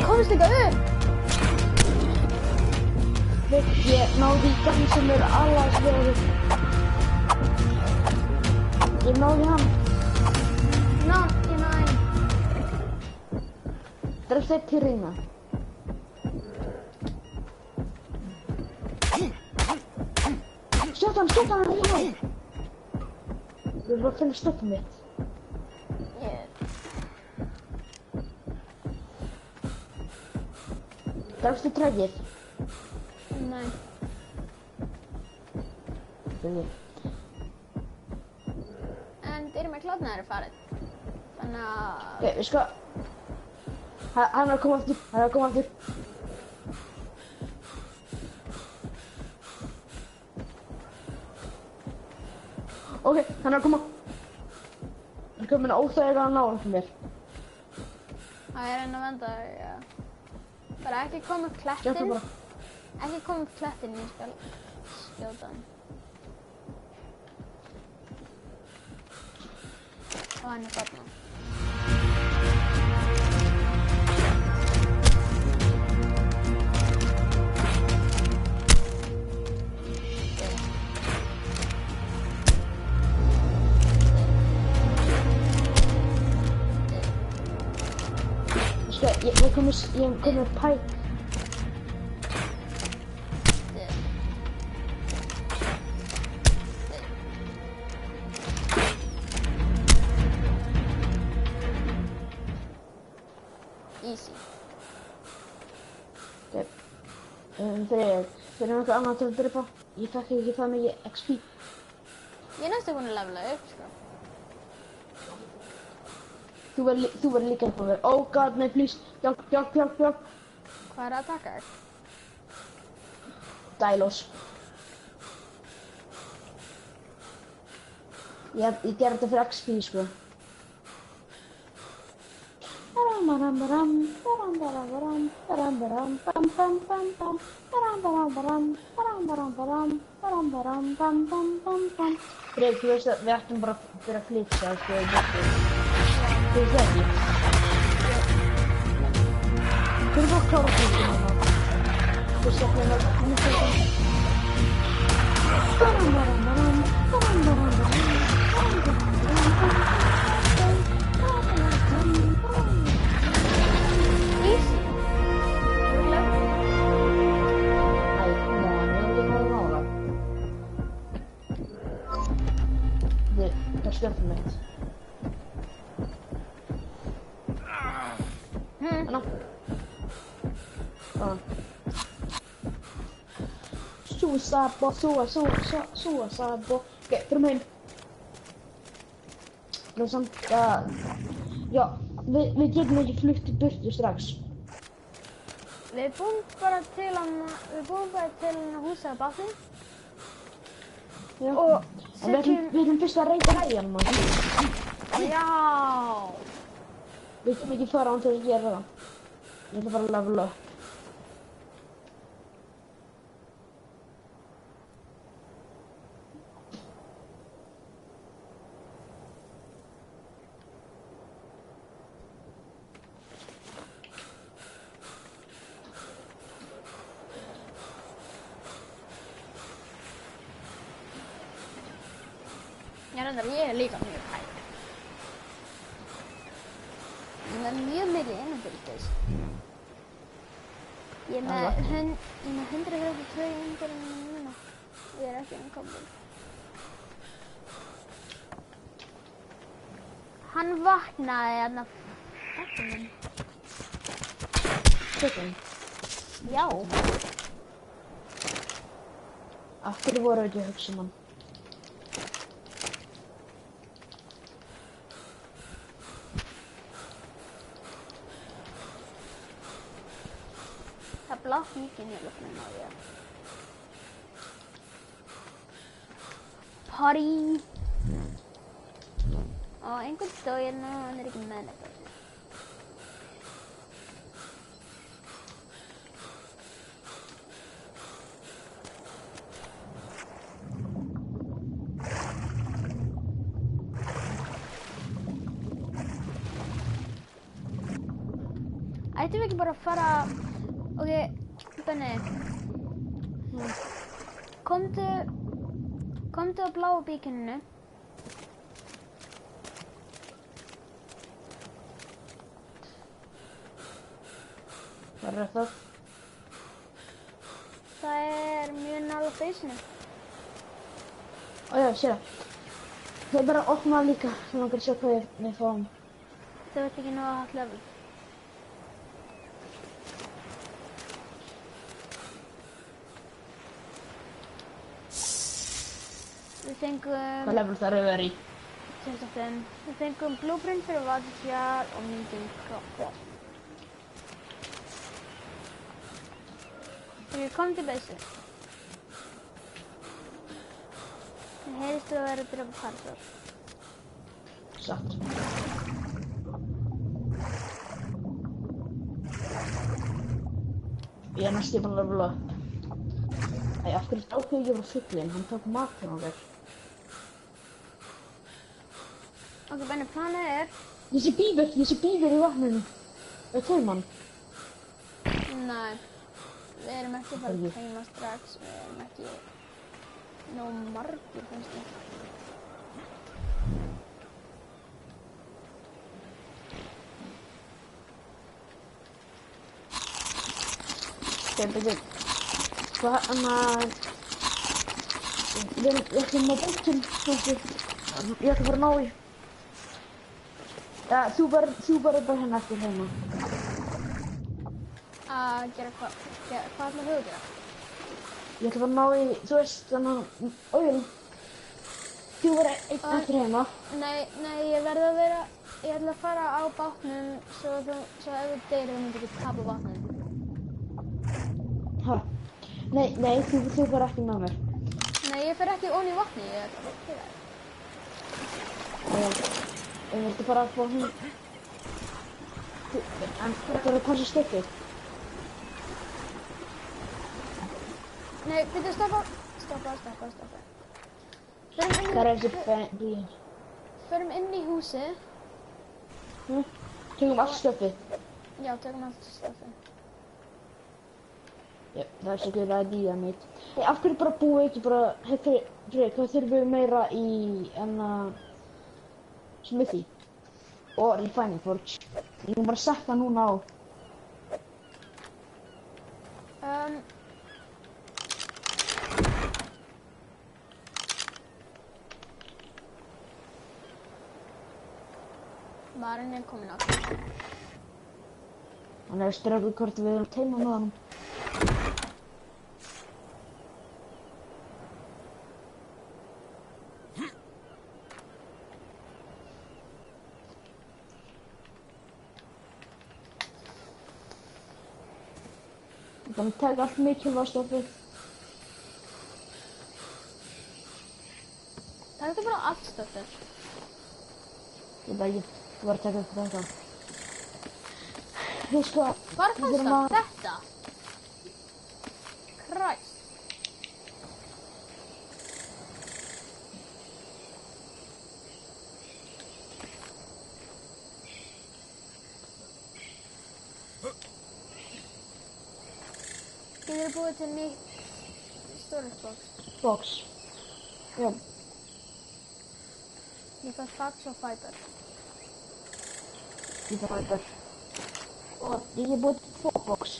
S1: Komst líka upp!
S2: Ég náði í gann sem alveg verið. Ég náði hann.
S1: Ég náði.
S2: Dref þeir til rína. Skjóta hann rína! Ég vil bara finna stöppum mitt. Drafstu trækið?
S1: Nei. En dyrma klótnar er farið. Þannig að...
S2: Við sko... Hann er að koma aftur. Ok, hann er að koma. Hann er komin óþægilega að ná hann fyrir mér.
S1: Það er enn að venda, já. Bara ekki koma upp klettinn. Ekki koma upp klettinn, ég skal skjóta hann. Og hann er þarna.
S2: Ég kom með pæk.
S1: Easy.
S2: Fyrir einhver annan til að drepa. Ég fekk ekki það mikið XP.
S1: Ég er næstu búin að levela upp, sko.
S2: Þú verður líka upp á mér. Oh god, nei, please. Hjálp.
S1: Hvað er að taka þér?
S2: Dælos. Ég gerði þetta fyrir XP, sko. Freyr, þú veist að við ættum bara að vera að flytja, sko, í bóttu. Þú veist það ekki? Þú erum bara að klára flytja hérna. Þú veist að við erum
S1: Easy.
S2: Það er stjórnum mitt. Anna. Suicide ball. Ok, fyrir mig. Það er samt að, já, við getum ekki flutt í burtu strax.
S1: Við búum bara til hann húsið á bátnum.
S2: Já.
S1: Og
S2: En við ætlum fyrst að reyta hægjan, maður.
S1: Já!
S2: Við getum ekki fara án til að gera það. Ég ætla bara að levela upp.
S1: Ég er líka mjög hæg. Ég er mjög mikið innanfylgis. Ég er með 132 innanfylgis núna. Ég er ekki innkominn. Hann vaknaði hérna fættunum.
S2: Tökum.
S1: Já.
S2: Af hverju voru við ekki að hugsa hann?
S1: Það er blátt mikið í loftinu á ég. Party! Og einhvern stóð hérna, hann er ekki með neitt. Ættum við ekki bara að fara... Ok, Benni. Komdu á bláa bíkininu.
S2: Hvað er það?
S1: Það er mjög nála feysinu.
S2: Ó já, sé það. Það er bara að opna líka, sem langar að sjá hvað við fáum.
S1: Það veit ekki nóg að hatt level. Við fengum...
S2: Hvað level þarf að vera í?
S1: 25. Við fengum blueprint fyrir Vatnsfjall og mynding kropp. Við komum til beysu. Það heyrist að vera að drepa parsor.
S2: Satt. Ég er næstu búin að levela upp. Æ, af hverju ákveði ekki bara fullinn? Hann tók matinn á þér.
S1: Ok, Benni, planið er...
S2: Ég sé bífur í vatninu. Það er hann.
S1: Nei, við erum ekki að fara að heima strax. Við erum ekki nóg margir, finnst ég.
S2: Ok, betur. Hvað, Við ætlum að bókinn, ég ætla að fara að ná í. Ja, þú bara hérna eftir heima.
S1: Að gera hvað? Hvað ætlaðu að gera?
S2: Ég ætla að fara að ná í, þú veist, þannig að, þú bara einn eftir heima.
S1: Nei, ég verð að vera, ég ætla að fara á bátnum svo ef þú deyrir þú myndir ekki tapa bátnum.
S2: Ha? Nei, þú bara ekki með mér.
S1: Nei, ég fer ekki onni í vatni, ég ætla að gera það.
S2: Ég vildi bara að fá hún... En þú verður að passa stökkið.
S1: Nei, byrju, stoppa.
S2: Hvað er þessi bíl?
S1: Förum inn í húsið.
S2: Tökum allt stökkið.
S1: Já, tökum allt stökkið.
S2: Já, það er svo ekki ræðið mitt. Nei, af hverju bara búið ekki bara... Freyr, hvað þurfum við meira í... Smithy? Og Refining Forge. Ég kan bara setja núna á.
S1: Marinn er komin á.
S2: Hann er að spyrja okkur hvort við erum teima með honum. Þannig að taka allt mikilvægt stofið.
S1: Taktu bara allt stöfið.
S2: Ég veit ekki, ég var að taka upp þetta. Þú sko,
S1: Hvar fannst það? Þetta? Christ. Getur þú búið til nýtt storage box?
S2: box. Já,
S1: Ég fæ fax og fiber.
S2: ég þarf að þetta. Og ég hef búið til 2 box.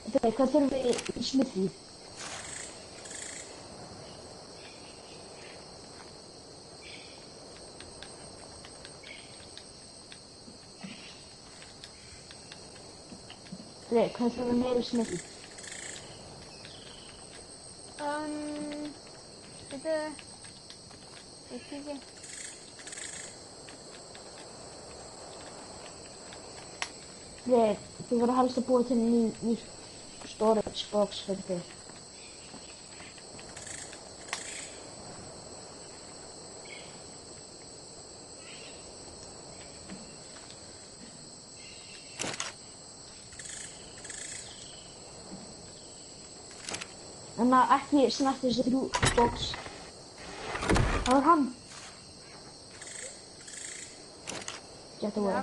S2: Þegar, hvað þurfum við í smithi? Þegar, hvað þurfum við meira í smithi?
S1: Þetta... Ég kíkja.
S2: Þegar, þið verður helst að búið til ný storage box fyrir þig. Þannig að ekki snerti þessi 3 box. Það var hann. Geta voru.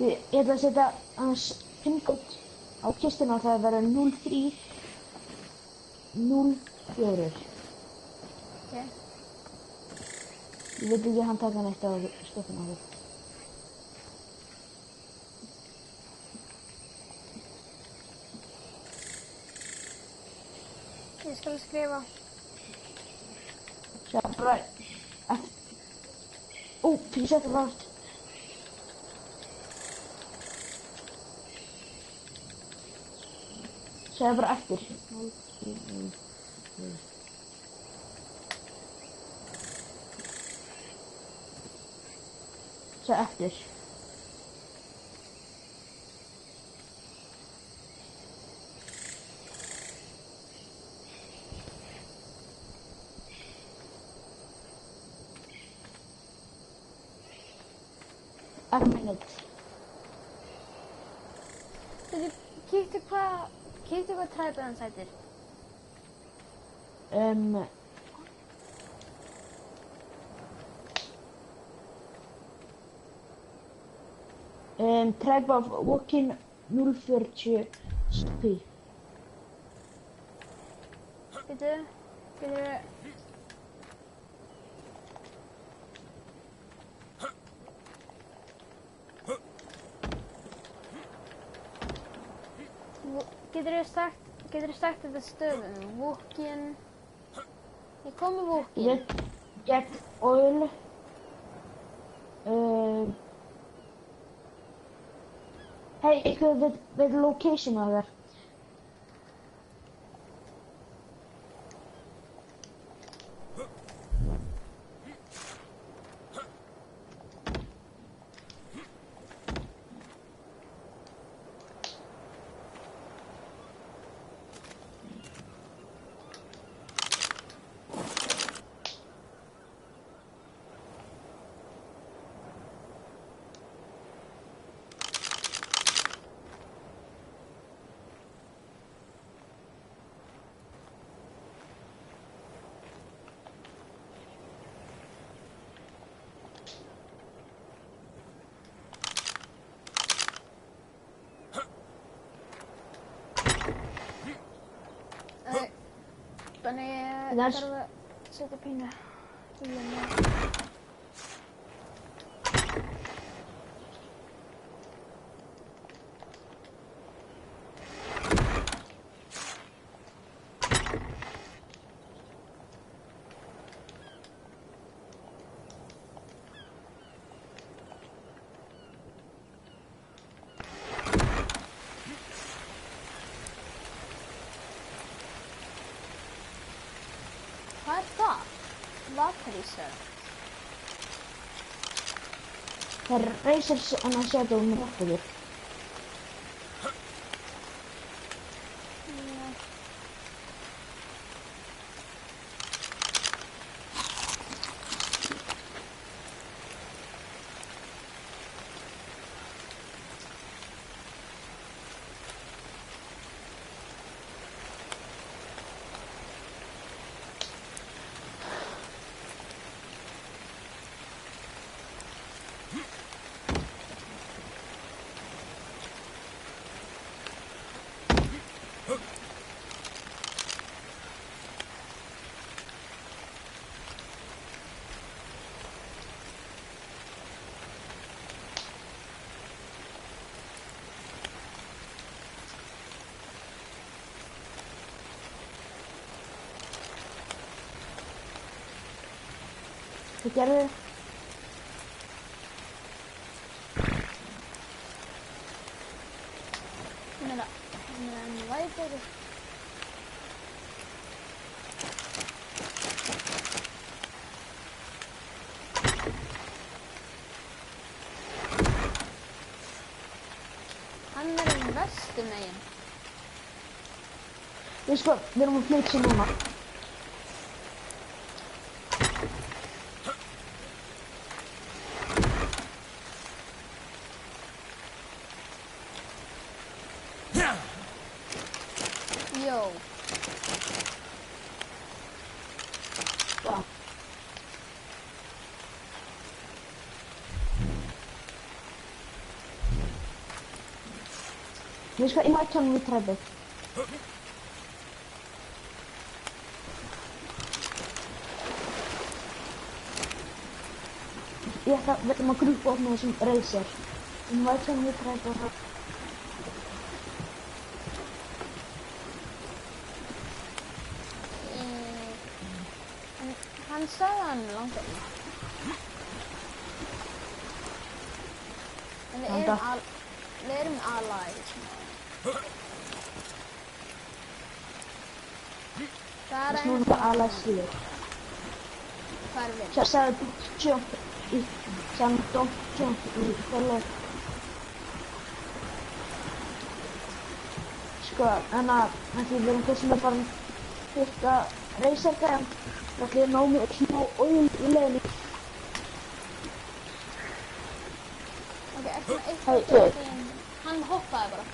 S2: Ég ætla að setja hans pingkód á kistuna og það verður 03 04.
S1: Ok.
S2: Ég veit ekki að hann taka neitt á stöðuna á því.
S1: Ég skal skrifa.
S2: Sjá, bara... Ó, ég setja það átt. Sjá, bara eftir. Sjá, eftir. Minute.
S1: Kíktu hvað træpið hann sætir.
S2: Tribe of Walking 040 SP.
S1: Getur Getur þú sagt þetta stöðum? Walking... Ég kom með walking.
S2: Get oil. Hey, eitthvað við location á þér.
S1: Þannig ég þarf að setja pínu í henni. Hvað er það? Vatrýsar.
S2: Það er Razors annars setja með rættiður. Hvað gerðu þið?
S1: Hún er enn vætari. Hann er vestur megin.
S2: Við erum að flytja núna.
S1: Jó.
S2: Já. Við skal invite honum í træfið. Við ætlum að grúpa upp með þessum Razer. Invite honum í træfið.
S1: Hann sagði hann langar í. En við erum allies. Það er
S2: Snúna bara allies síður.
S1: Hvað er við?
S2: Svo sagði don't jump í hverju. Sko, en við erum þessum að bara fyrsta Razer-gæðan. Það ætla ég að ná mig smá oil í leiðinni.
S1: Ok, eftir með
S2: Hey,
S1: eitthvað hann hoppaði bara.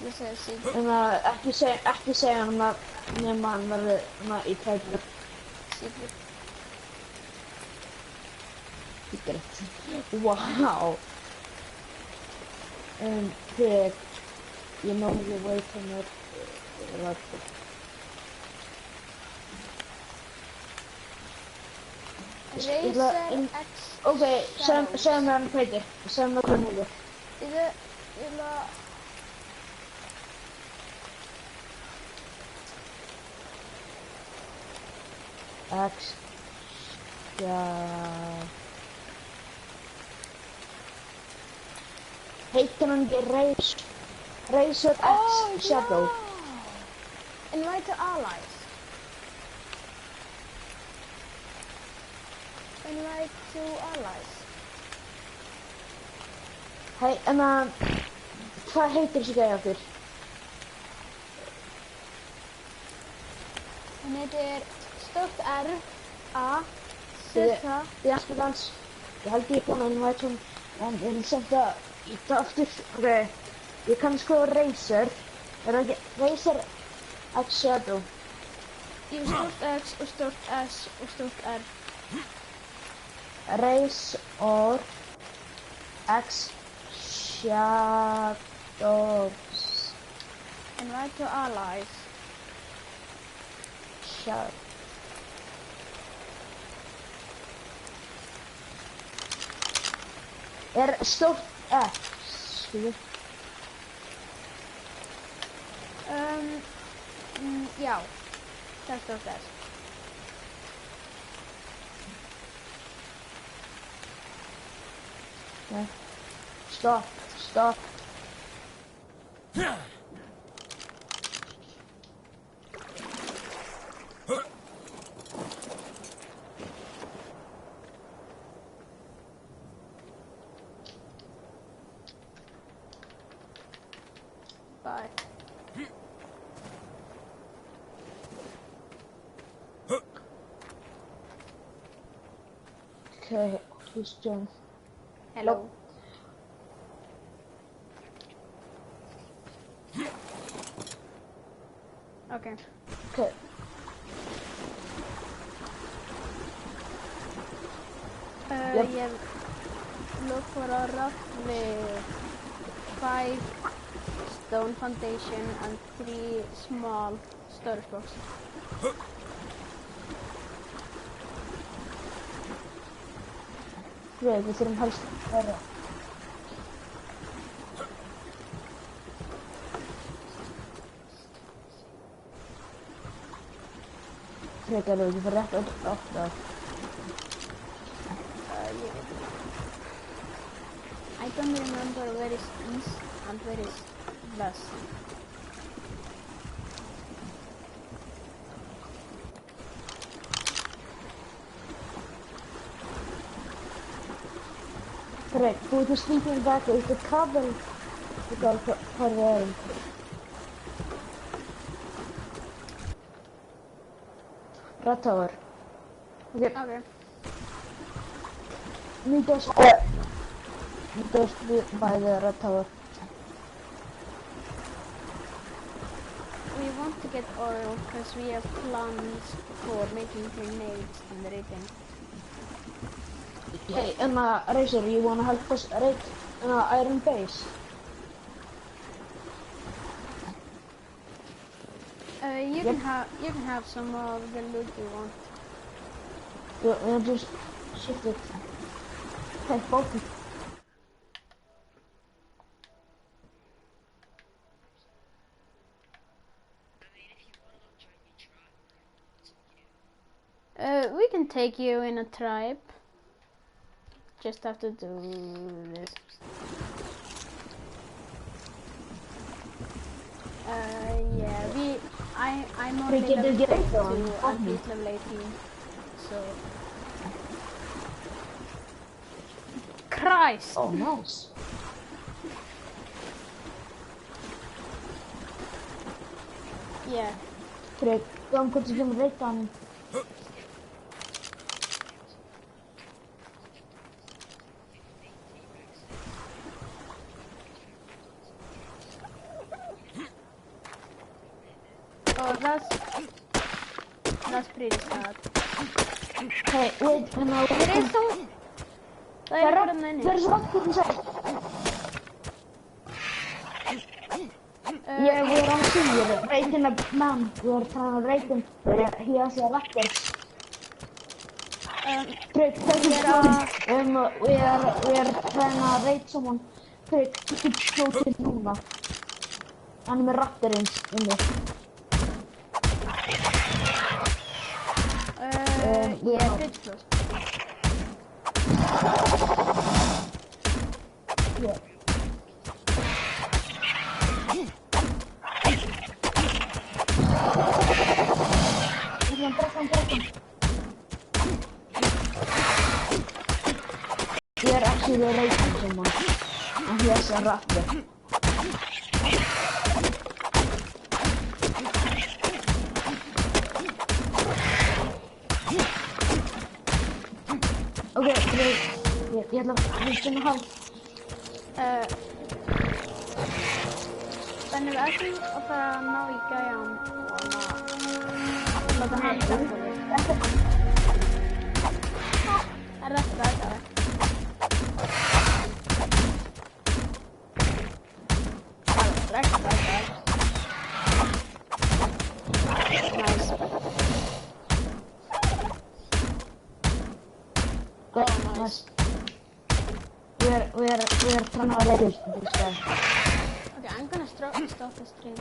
S1: Ég segi síg.
S2: En ekki segja hann nema hann verður í træfið.
S1: Sígur.
S2: Secret. Wow. Þig. You know the way from it.
S1: Razer X.
S2: Ok, segðu mér hann heitir. Segðu mér hann heitir.
S1: Ég ætla...
S2: X. Heitir hann ekki Razer X Shadow.
S1: Invite to allies. Invite to allies.
S2: Hei, hvað heitir þessi gæði aftur?
S1: Hann heitir stórt R A Z
S2: Í aspirans. Ég held ég búinn að invite hún, en ég vil senda í það aftur. Ok. Ég kann sko Razer. Er það ekki Razer X Shadow?
S1: Ég stórt X og stórt S og stórt R.
S2: Razer X Shadows.
S1: Invite to allies.
S2: Shadow. Er stórt X, skilur?
S1: Já. Það er stórt S.
S2: Nei. Stopp.
S1: Bye.
S2: Okay, who's doing?
S1: Hello. Okay.
S2: Okay. Yep.
S1: You look for a rock with 5 stone foundation and 3 small storage boxes.
S2: Við þurfum helst að vera. frekar þú ekki fyrir rétt átt að...
S1: Ég veit ekki. I don't remember where is east and where is west.
S2: Fred, þú ert að slíta þér baka út af kabel. Þú veist hvað við erum. Red Tower.
S1: Okay.
S2: Meet us by the Red Tower.
S1: We want to get oil because we have plans for making grenades and everything.
S2: Hey, Razor, you wanna help us raid Iron Base?
S1: You can have some of the loot you want.
S2: We'll just shift it. Take both.
S1: We can take you in a tribe. Just have to do this. Yeah, I'm on level 22 and he's level 18, so... Christ!
S2: Oh, nice.
S1: Yeah.
S2: Fred, kom kort igen raid aan.
S1: Oh, that's pretty sad.
S2: Hey, wait,
S1: There is some...
S2: There's one inside. Yeah, we're on sea, raiding a man. We're trying to raid him. He has a raptor. Fred, take it down. We are trying to raid someone. Fred, you could shoot him now. And with raptor in there.
S1: Yeah, good first.
S2: Yeah. We are actually raiding someone. And he has a raptor. Okay, great. Ég ætla að finna hann.
S1: Þannig við ætlum að fara að ná í gæjan og láta hann hjálpa þig. Það er rétt að það. Nice.
S2: Good, nice. We're trying to raid this guy.
S1: Okay, I'm gonna stop the stream.